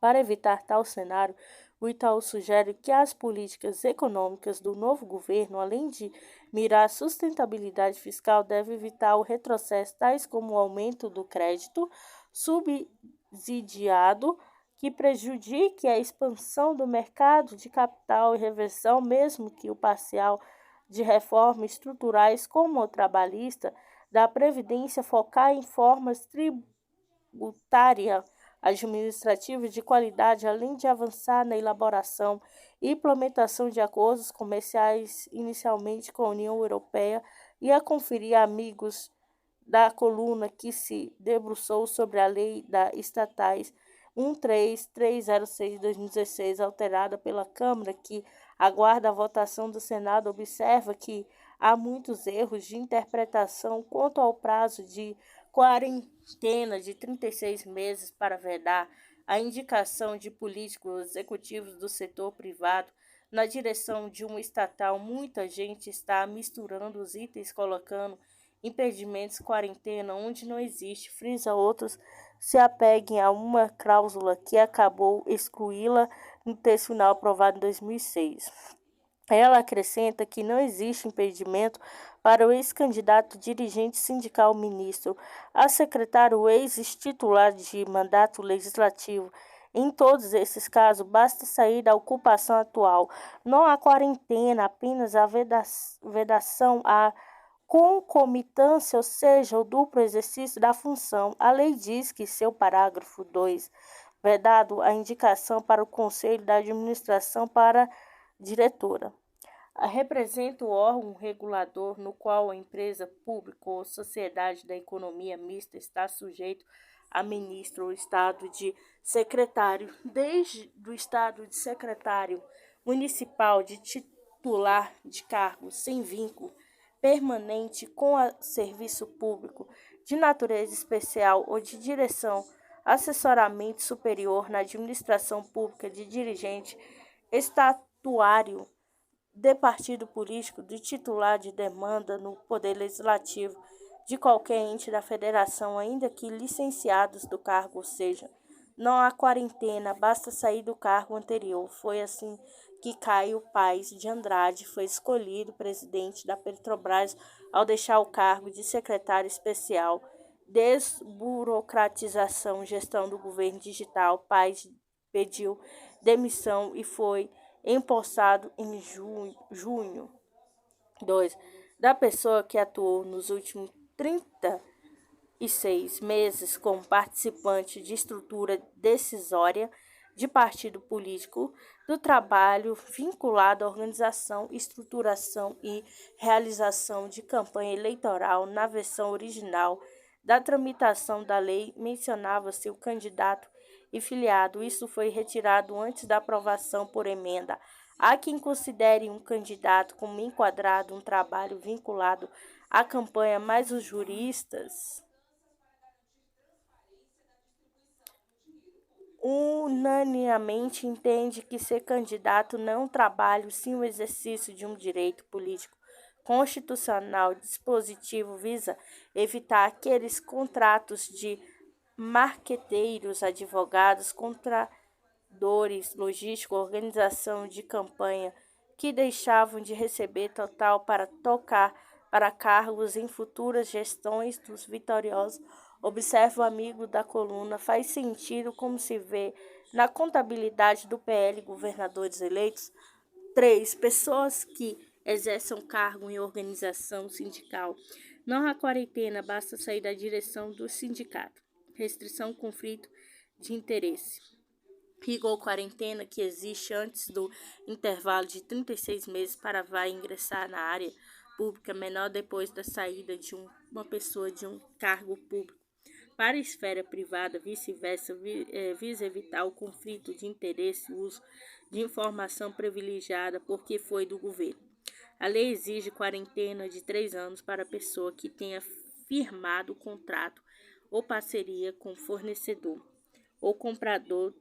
Para evitar tal cenário, o Itaú sugere que as políticas econômicas do novo governo, além de mirar a sustentabilidade fiscal, devem evitar o retrocesso, tais como o aumento do crédito subsidiado, que prejudique a expansão do mercado de capital e reversão, mesmo que o parcial, de reformas estruturais como o trabalhista, da Previdência focar em formas tributária administrativa de qualidade, além de avançar na elaboração e implementação de acordos comerciais inicialmente com a União Europeia e a conferir amigos da coluna que se debruçou sobre a lei da estatais 13306 de 2016, alterada pela Câmara, que aguarda a votação do Senado, observa que há muitos erros de interpretação quanto ao prazo de quarentena de 36 meses para vedar a indicação de políticos executivos do setor privado na direção de uma estatal. Muita gente está misturando os itens, colocando impedimentos quarentena onde não existe, frisa outros se apeguem a uma cláusula que acabou excluí-la no texto final aprovado em 2006. Ela acrescenta que não existe impedimento para o ex-candidato dirigente sindical ministro a secretário ou ex-titular de mandato legislativo. Em todos esses casos, basta sair da ocupação atual. Não há quarentena, apenas a vedação à concomitância, ou seja, o duplo exercício da função. A lei diz que seu parágrafo 2, vedado a indicação para o Conselho da Administração para diretora. Representa o órgão regulador no qual a empresa pública ou sociedade da economia mista está sujeito a ministro ou estado de secretário, desde o estado de secretário municipal de titular de cargo sem vínculo permanente com o serviço público de natureza especial ou de direção, assessoramento superior na administração pública de dirigente estatuário de partido político, de titular de demanda no Poder Legislativo de qualquer ente da federação, ainda que licenciados do cargo, ou seja, não há quarentena, basta sair do cargo anterior. Foi assim que Caio Paes de Andrade foi escolhido presidente da Petrobras ao deixar o cargo de secretário especial. Desburocratização, gestão do governo digital. Paes pediu demissão e foi empossado em junho. 2. Da pessoa que atuou nos últimos 36 meses como participante de estrutura decisória de partido político, do trabalho vinculado à organização, estruturação e realização de campanha eleitoral. Na versão original da tramitação da lei, mencionava-se o candidato e filiado. Isso foi retirado antes da aprovação por emenda Há quem considere um candidato como enquadrado um trabalho vinculado à campanha, mas os juristas unanimemente entendem que ser candidato não é um trabalho, sim o exercício de um direito político constitucional. O dispositivo visa evitar aqueles contratos de marqueteiros, advogados, contadores, logística, organização de campanha, que deixavam de receber total para tocar para cargos em futuras gestões dos vitoriosos. Observa o amigo da coluna, faz sentido como se vê na contabilidade do PL governadores eleitos. 3. Pessoas que exerçam cargo em organização sindical. Não há quarentena, basta sair da direção do sindicato. Restrição, conflito de interesse. Rigor quarentena que existe antes do intervalo de 36 meses para vai ingressar na área pública menor depois da saída de uma pessoa de um cargo público para a esfera privada, vice-versa, visa evitar o conflito de interesse e uso de informação privilegiada porque foi do governo. A lei exige quarentena de 3 anos para a pessoa que tenha firmado contrato ou parceria com fornecedor ou comprador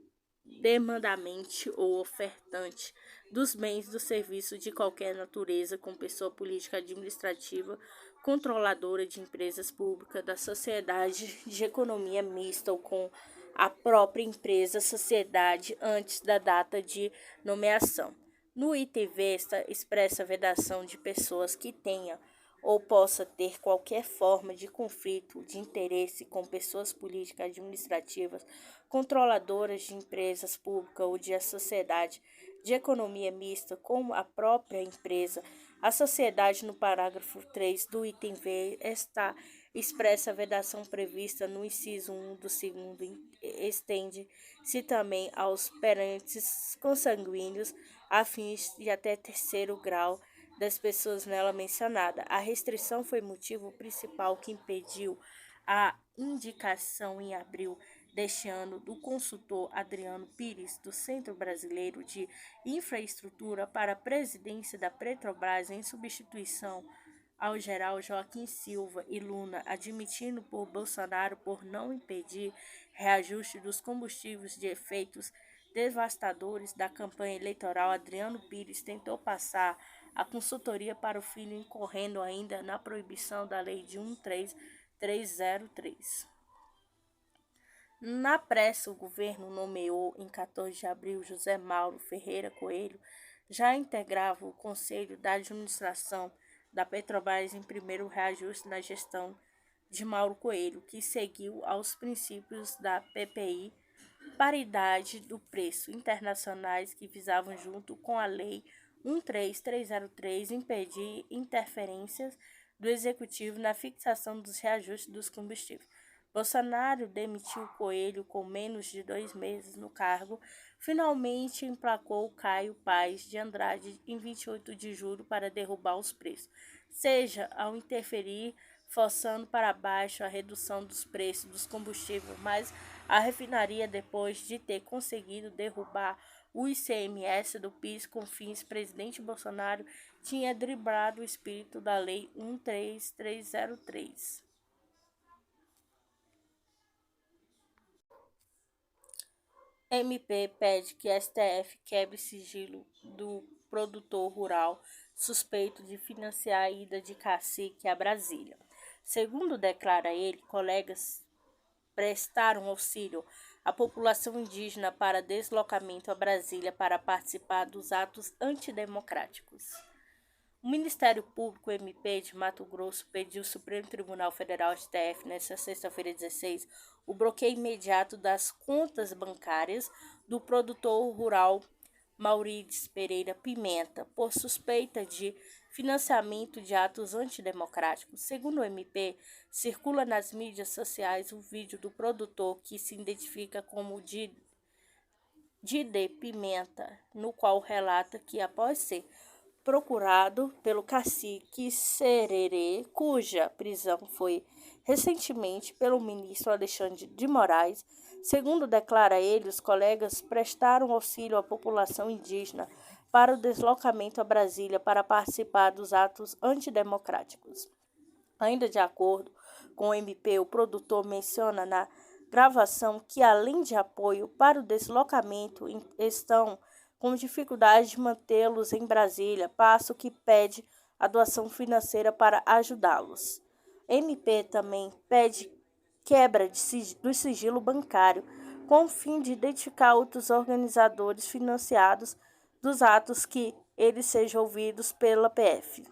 demandante ou ofertante dos bens do serviço de qualquer natureza com pessoa política administrativa controladora de empresas públicas da sociedade de economia mista ou com a própria empresa sociedade antes da data de nomeação. No item V está expressa a vedação de pessoas que tenham ou possa ter qualquer forma de conflito de interesse com pessoas políticas administrativas controladoras de empresas públicas ou de a sociedade de economia mista, como a própria empresa. A sociedade, no parágrafo 3 do item V, está expressa a vedação prevista no inciso 1 do segundo, estende-se também aos parentes consanguíneos, afins de até terceiro grau das pessoas nela mencionada. A restrição foi motivo principal que impediu a indicação em abril deste ano do consultor Adriano Pires, do Centro Brasileiro de Infraestrutura, para a presidência da Petrobras, em substituição ao general Joaquim Silva e Luna, admitindo por Bolsonaro por não impedir reajuste dos combustíveis de efeitos devastadores da campanha eleitoral. Adriano Pires tentou passar a consultoria para o filho, incorrendo ainda na proibição da Lei de 13303. Na pressa, o governo nomeou em 14 de abril José Mauro Ferreira Coelho, já integrava o Conselho da Administração da Petrobras em primeiro reajuste na gestão de Mauro Coelho, que seguiu aos princípios da PPI, paridade do preço, internacionais que visavam, junto com a Lei 13303, impedir interferências do Executivo na fixação dos reajustes dos combustíveis. Bolsonaro demitiu Coelho com menos de 2 meses no cargo. Finalmente emplacou Caio Paes de Andrade em 28 de julho para derrubar os preços, seja ao interferir forçando para baixo a redução dos preços dos combustíveis, mas a refinaria, depois de ter conseguido derrubar o ICMS do PIS com fins, presidente Bolsonaro tinha driblado o espírito da Lei 13303. MP pede que STF quebre sigilo do produtor rural suspeito de financiar a ida de cacique a Brasília. Segundo declara ele, colegas prestaram auxílio à população indígena para deslocamento a Brasília para participar dos atos antidemocráticos. O Ministério Público MP de Mato Grosso pediu ao Supremo Tribunal Federal STF nesta sexta-feira 16 o bloqueio imediato das contas bancárias do produtor rural Maurides Pereira Pimenta por suspeita de financiamento de atos antidemocráticos. Segundo o MP, circula nas mídias sociais o vídeo do produtor que se identifica como Dide Pimenta, no qual relata que após ser procurado pelo cacique Sererê, cuja prisão foi recentemente pelo ministro Alexandre de Moraes. Segundo declara ele, os colegas prestaram auxílio à população indígena para o deslocamento a Brasília para participar dos atos antidemocráticos. Ainda de acordo com o MP, o produtor menciona na gravação que, além de apoio para o deslocamento, estão com dificuldade de mantê-los em Brasília, passo que pede a doação financeira para ajudá-los. MP também pede quebra do sigilo bancário, com o fim de identificar outros organizadores financiados dos atos que eles sejam ouvidos pela PF.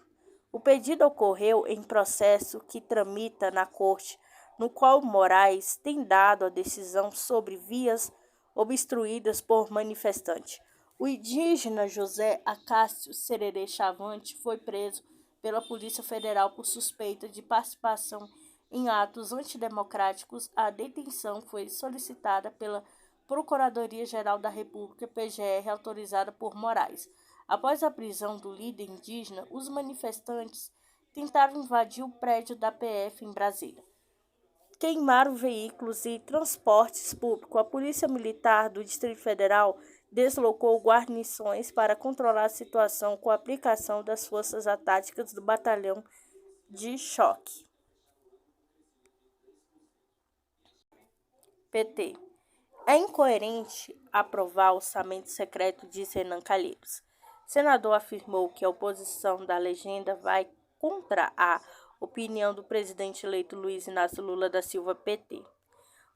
O pedido ocorreu em processo que tramita na Corte, no qual Moraes tem dado a decisão sobre vias obstruídas por manifestantes. O indígena José Acácio Sererê Chavante foi preso pela Polícia Federal por suspeita de participação em atos antidemocráticos. A detenção foi solicitada pela Procuradoria-Geral da República, PGR, autorizada por Moraes. Após a prisão do líder indígena, os manifestantes tentaram invadir o prédio da PF em Brasília. Queimaram veículos e transportes públicos. A Polícia Militar do Distrito Federal deslocou guarnições para controlar a situação com a aplicação das forças táticas do Batalhão de Choque. PT. É incoerente aprovar orçamento secreto, diz Renan Calheiros. O senador afirmou que a oposição da legenda vai contra a opinião do presidente eleito Luiz Inácio Lula da Silva, PT. O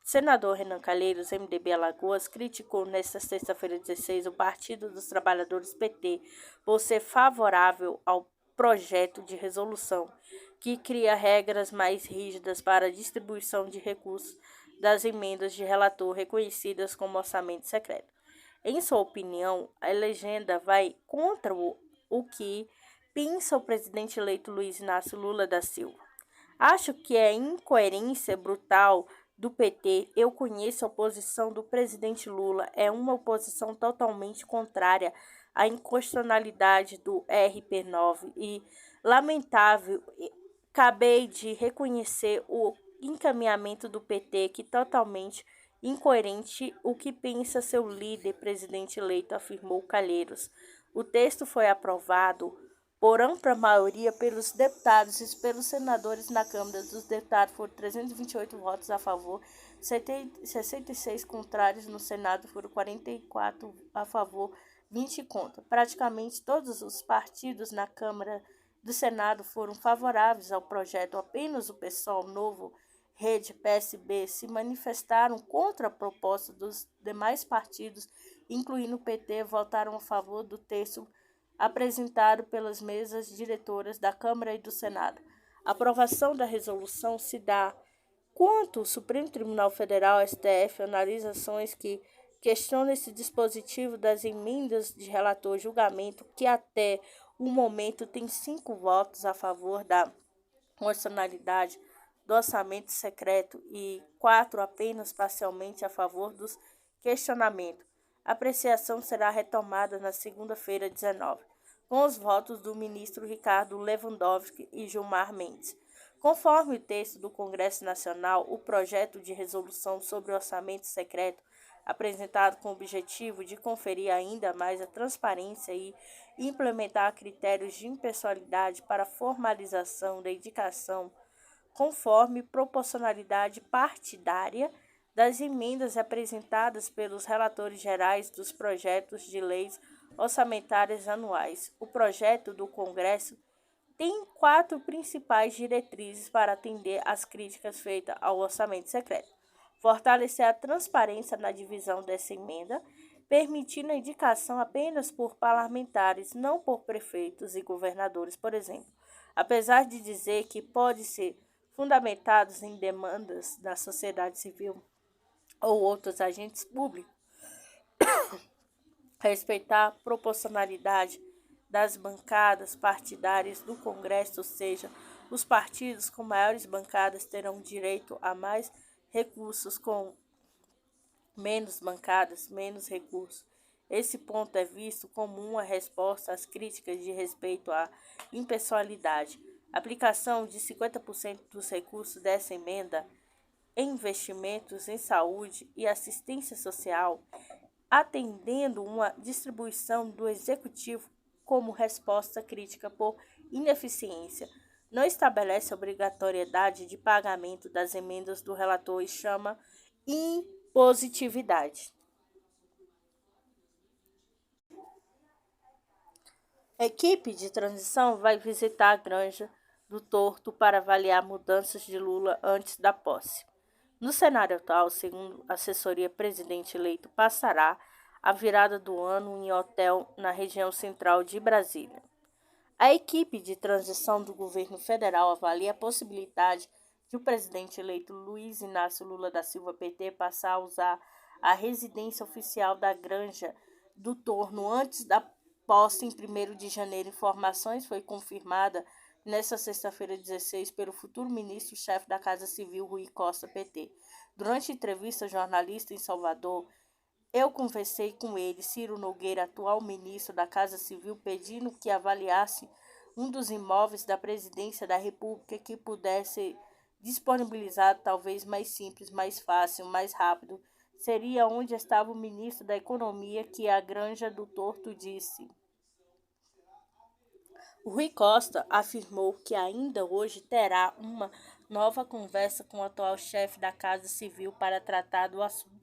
senador Renan Calheiros, MDB Alagoas, criticou nesta sexta-feira 16 o Partido dos Trabalhadores, PT, por ser favorável ao projeto de resolução que cria regras mais rígidas para a distribuição de recursos das emendas de relator reconhecidas como orçamento secreto. Em sua opinião, a legenda vai contra o que pensa o presidente eleito Luiz Inácio Lula da Silva. Acho que é incoerência brutal do PT. Eu conheço a oposição do presidente Lula. É uma oposição totalmente contrária à inconstitucionalidade do RP9 e lamentável. Acabei de reconhecer o encaminhamento do PT, que totalmente incoerente o que pensa seu líder presidente eleito, afirmou Calheiros. O texto foi aprovado por ampla maioria pelos deputados e pelos senadores na Câmara dos Deputados. Foram 328 votos a favor, 66 contrários. No Senado foram 44 a favor, 20 contra. Praticamente todos os partidos na Câmara do Senado foram favoráveis ao projeto. Apenas o PSOL, Novo, Rede, PSB se manifestaram contra a proposta. Dos demais partidos, incluindo o PT, votaram a favor do texto apresentado pelas mesas diretoras da Câmara e do Senado. A aprovação da resolução se dá quanto o Supremo Tribunal Federal, STF, analisa ações que questionam esse dispositivo das emendas de relator julgamento, que até o momento tem 5 votos a favor da constitucionalidade do orçamento secreto e 4 apenas parcialmente a favor dos questionamentos. A apreciação será retomada na segunda-feira, 19, com os votos do ministro Ricardo Lewandowski e Gilmar Mendes. Conforme o texto do Congresso Nacional, o projeto de resolução sobre o orçamento secreto, apresentado com o objetivo de conferir ainda mais a transparência e implementar critérios de impessoalidade para a formalização da indicação conforme proporcionalidade partidária das emendas apresentadas pelos relatores gerais dos projetos de leis orçamentárias anuais. O projeto do Congresso tem 4 principais diretrizes para atender às críticas feitas ao orçamento secreto: fortalecer a transparência na divisão dessa emenda, permitindo a indicação apenas por parlamentares, não por prefeitos e governadores, por exemplo, apesar de dizer que pode ser fundamentados em demandas da sociedade civil ou outros agentes públicos. Respeitar a proporcionalidade das bancadas partidárias do Congresso, ou seja, os partidos com maiores bancadas terão direito a mais recursos, com menos bancadas, menos recursos. Esse ponto é visto como uma resposta às críticas de respeito à impessoalidade. Aplicação de 50% dos recursos dessa emenda em investimentos em saúde e assistência social atendendo uma distribuição do executivo como resposta crítica por ineficiência. Não estabelece obrigatoriedade de pagamento das emendas do relator e chama impositividade. A equipe de transição vai visitar a Granja do Torto para avaliar mudanças de Lula antes da posse. No cenário atual, segundo a assessoria, presidente eleito passará a virada do ano em hotel na região central de Brasília. A equipe de transição do governo federal avalia a possibilidade de o presidente eleito Luiz Inácio Lula da Silva PT passar a usar a residência oficial da Granja do Torno antes da posse em 1º de janeiro. Informações foi confirmada nesta sexta-feira 16 pelo futuro ministro-chefe da Casa Civil, Rui Costa, PT. Durante entrevista a jornalista em Salvador, eu conversei com ele, Ciro Nogueira, atual ministro da Casa Civil, pedindo que avaliasse um dos imóveis da Presidência da República que pudesse ser disponibilizado, talvez mais simples, mais fácil, mais rápido. Seria onde estava o ministro da Economia, que a Granja do Torto disse. O Rui Costa afirmou que ainda hoje terá uma nova conversa com o atual chefe da Casa Civil para tratar do assunto.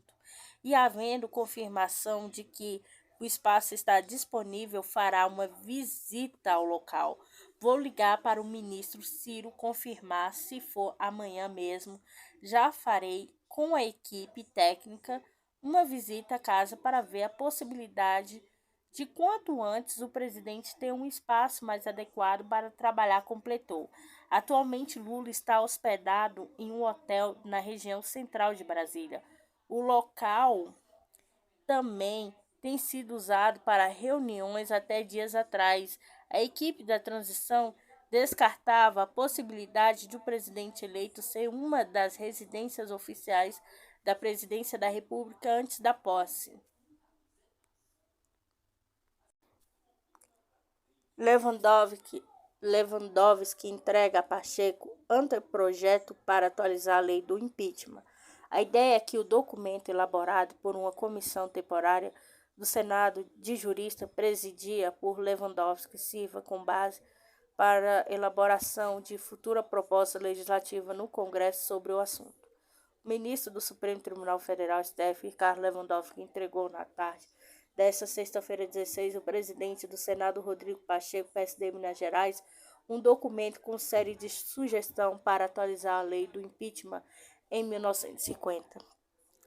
E havendo confirmação de que o espaço está disponível, fará uma visita ao local. Vou ligar para o ministro Ciro confirmar, se for amanhã mesmo. Já farei com a equipe técnica uma visita à casa para ver a possibilidade de quanto antes o presidente ter um espaço mais adequado para trabalhar, completou. Atualmente, Lula está hospedado em um hotel na região central de Brasília. O local também tem sido usado para reuniões até dias atrás. A equipe da transição descartava a possibilidade de o presidente eleito ser uma das residências oficiais da Presidência da República antes da posse. Lewandowski entrega a Pacheco anteprojeto para atualizar a lei do impeachment. A ideia é que o documento elaborado por uma comissão temporária do Senado de jurista presidia por Lewandowski sirva com base para a elaboração de futura proposta legislativa no Congresso sobre o assunto. O ministro do Supremo Tribunal Federal, STF, Ricardo Lewandowski, entregou na tarde desta sexta-feira 16 o presidente do Senado, Rodrigo Pacheco, PSD Minas Gerais, um documento com série de sugestão para atualizar a lei do impeachment em 1950.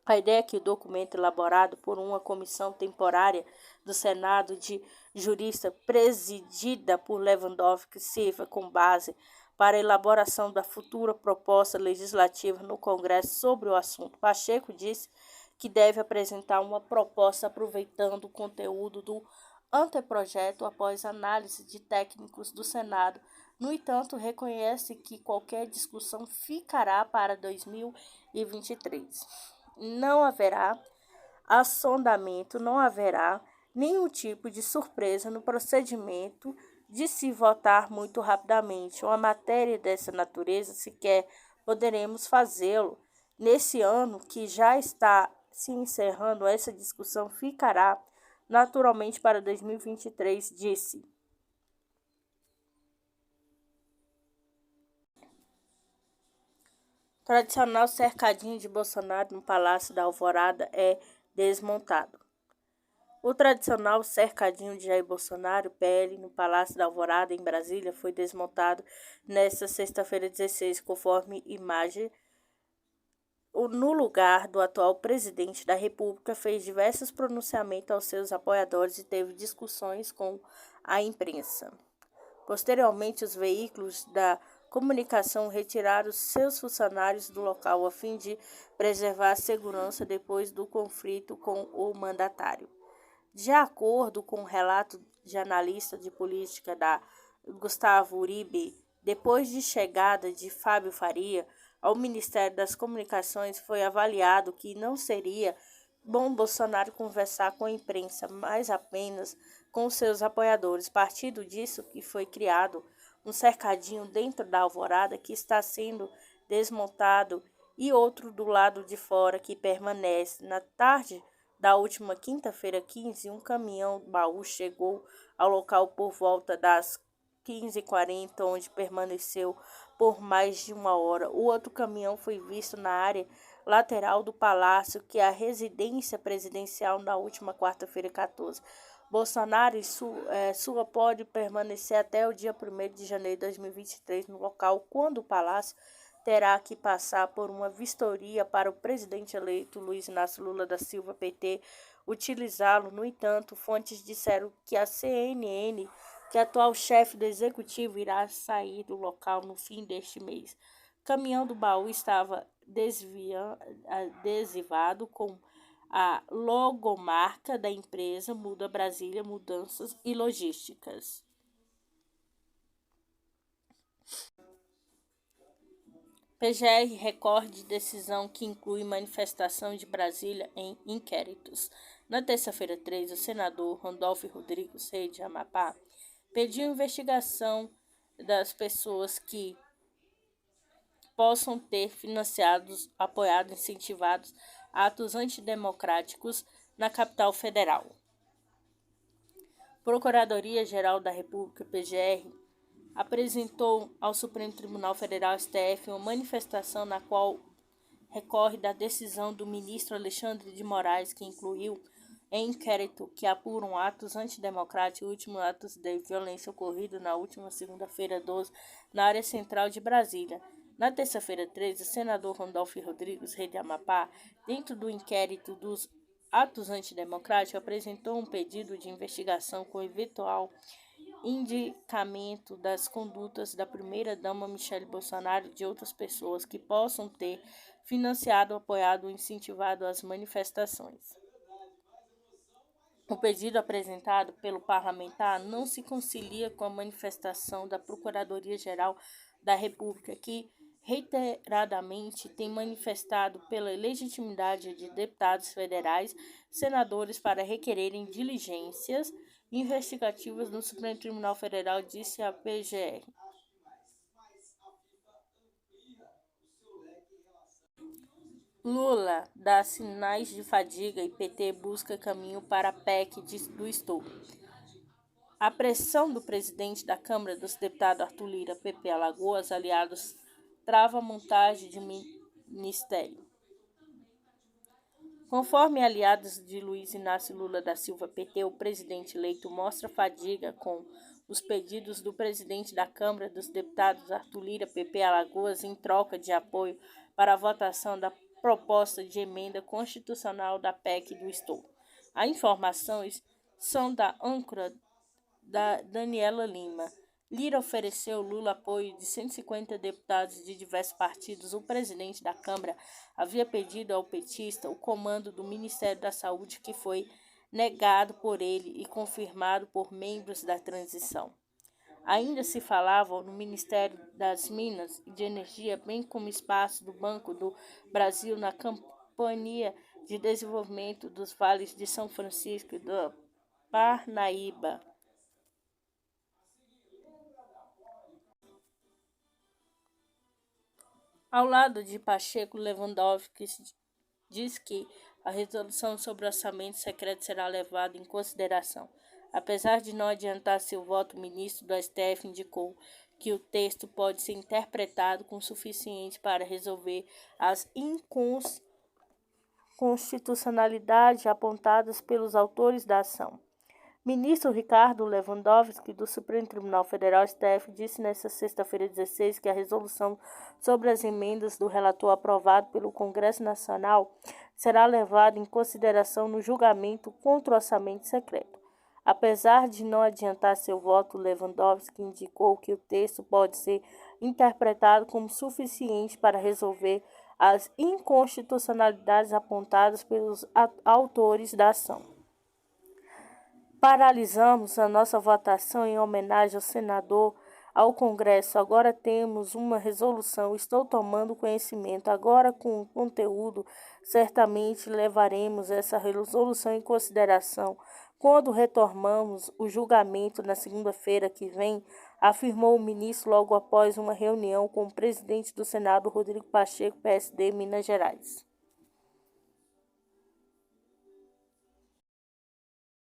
A ideia é que o documento elaborado por uma comissão temporária do Senado de jurista presidida por Lewandowski sirva com base para a elaboração da futura proposta legislativa no Congresso sobre o assunto. Pacheco disse que deve apresentar uma proposta aproveitando o conteúdo do anteprojeto após análise de técnicos do Senado. No entanto, reconhece que qualquer discussão ficará para 2023. Não haverá assondamento, não haverá nenhum tipo de surpresa no procedimento de se votar muito rapidamente. Uma matéria dessa natureza, sequer poderemos fazê-lo. Nesse ano que já está se encerrando, essa discussão ficará naturalmente para 2023, disse. O tradicional cercadinho de Bolsonaro no Palácio da Alvorada é desmontado. O tradicional cercadinho de Jair Bolsonaro, PL, no Palácio da Alvorada, em Brasília, foi desmontado nesta sexta-feira 16, conforme imagem. No lugar do atual presidente da República, fez diversos pronunciamentos aos seus apoiadores e teve discussões com a imprensa. Posteriormente, os veículos da comunicação retiraram seus funcionários do local a fim de preservar a segurança depois do conflito com o mandatário. De acordo com o relato de analista de política da Gustavo Uribe, depois de chegada de Fábio Faria ao Ministério das Comunicações, foi avaliado que não seria bom Bolsonaro conversar com a imprensa, mas apenas com seus apoiadores. Partido disso que foi criado um cercadinho dentro da Alvorada que está sendo desmontado e outro do lado de fora que permanece. Na tarde da última quinta-feira 15, um caminhão-baú chegou ao local por volta das 15h40, onde permaneceu por mais de uma hora. O outro caminhão foi visto na área lateral do palácio, que é a residência presidencial, na última quarta-feira 14. Bolsonaro e sua pode permanecer até o dia 1º de janeiro de 2023 no local, quando o palácio terá que passar por uma vistoria para o presidente eleito Luiz Inácio Lula da Silva, PT, utilizá-lo. No entanto, fontes disseram que a CNN, que a atual chefe do executivo, irá sair do local no fim deste mês. O caminhão do baú estava adesivado com a logomarca da empresa Muda Brasília Mudanças e Logísticas. PGR recorde decisão que inclui manifestação de Brasília em inquéritos. Na terça-feira 3, o senador Randolfo Rodrigues Reis de Amapá pediu investigação das pessoas que possam ter financiados, apoiado, incentivados atos antidemocráticos na capital federal. Procuradoria-Geral da República, PGR, apresentou ao Supremo Tribunal Federal, STF, uma manifestação na qual recorre da decisão do ministro Alexandre de Moraes, que incluiu em inquérito que apuram atos antidemocráticos e últimos atos de violência ocorridos na última segunda-feira 12, na área central de Brasília. Na terça-feira 13, o senador Randolfo Rodrigues Reis de Amapá, dentro do inquérito dos atos antidemocráticos, apresentou um pedido de investigação com eventual indicamento das condutas da primeira-dama Michele Bolsonaro e de outras pessoas que possam ter financiado, apoiado ou incentivado as manifestações. O pedido apresentado pelo parlamentar não se concilia com a manifestação da Procuradoria-Geral da República, que reiteradamente tem manifestado pela legitimidade de deputados federais, senadores para requererem diligências investigativas no Supremo Tribunal Federal, disse a PGR. Lula dá sinais de fadiga e PT busca caminho para a PEC do estupro. A pressão do presidente da Câmara dos Deputados, Arthur Lira, PP Alagoas, aliados, trava a montagem de ministério. Conforme aliados de Luiz Inácio Lula da Silva, PT, o presidente eleito mostra fadiga com os pedidos do presidente da Câmara dos Deputados, Arthur Lira, PP Alagoas, em troca de apoio para a votação da proposta de emenda constitucional da PEC do estupro. As informações são da âncora da Daniela Lima. Lira ofereceu Lula apoio de 150 deputados de diversos partidos. O presidente da Câmara havia pedido ao petista o comando do Ministério da Saúde, que foi negado por ele e confirmado por membros da transição. Ainda se falava no Ministério das Minas e de Energia, bem como espaço do Banco do Brasil na Companhia de Desenvolvimento dos Vales de São Francisco e do Parnaíba. Ao lado de Pacheco, Lewandowski diz que a resolução sobre o orçamento secreto será levada em consideração. Apesar de não adiantar seu voto, o ministro do STF indicou que o texto pode ser interpretado como suficiente para resolver as inconstitucionalidades apontadas pelos autores da ação. Ministro Ricardo Lewandowski, do Supremo Tribunal Federal, STF, disse nesta sexta-feira 16 que a resolução sobre as emendas do relator aprovado pelo Congresso Nacional será levada em consideração no julgamento contra o orçamento secreto. Apesar de não adiantar seu voto, Lewandowski indicou que o texto pode ser interpretado como suficiente para resolver as inconstitucionalidades apontadas pelos autores da ação. Paralisamos a nossa votação em homenagem ao senador, ao Congresso. Agora temos uma resolução, estou tomando conhecimento. Agora, com o conteúdo, certamente levaremos essa resolução em consideração quando retomamos o julgamento na segunda-feira que vem, afirmou o ministro logo após uma reunião com o presidente do Senado, Rodrigo Pacheco, PSD, Minas Gerais.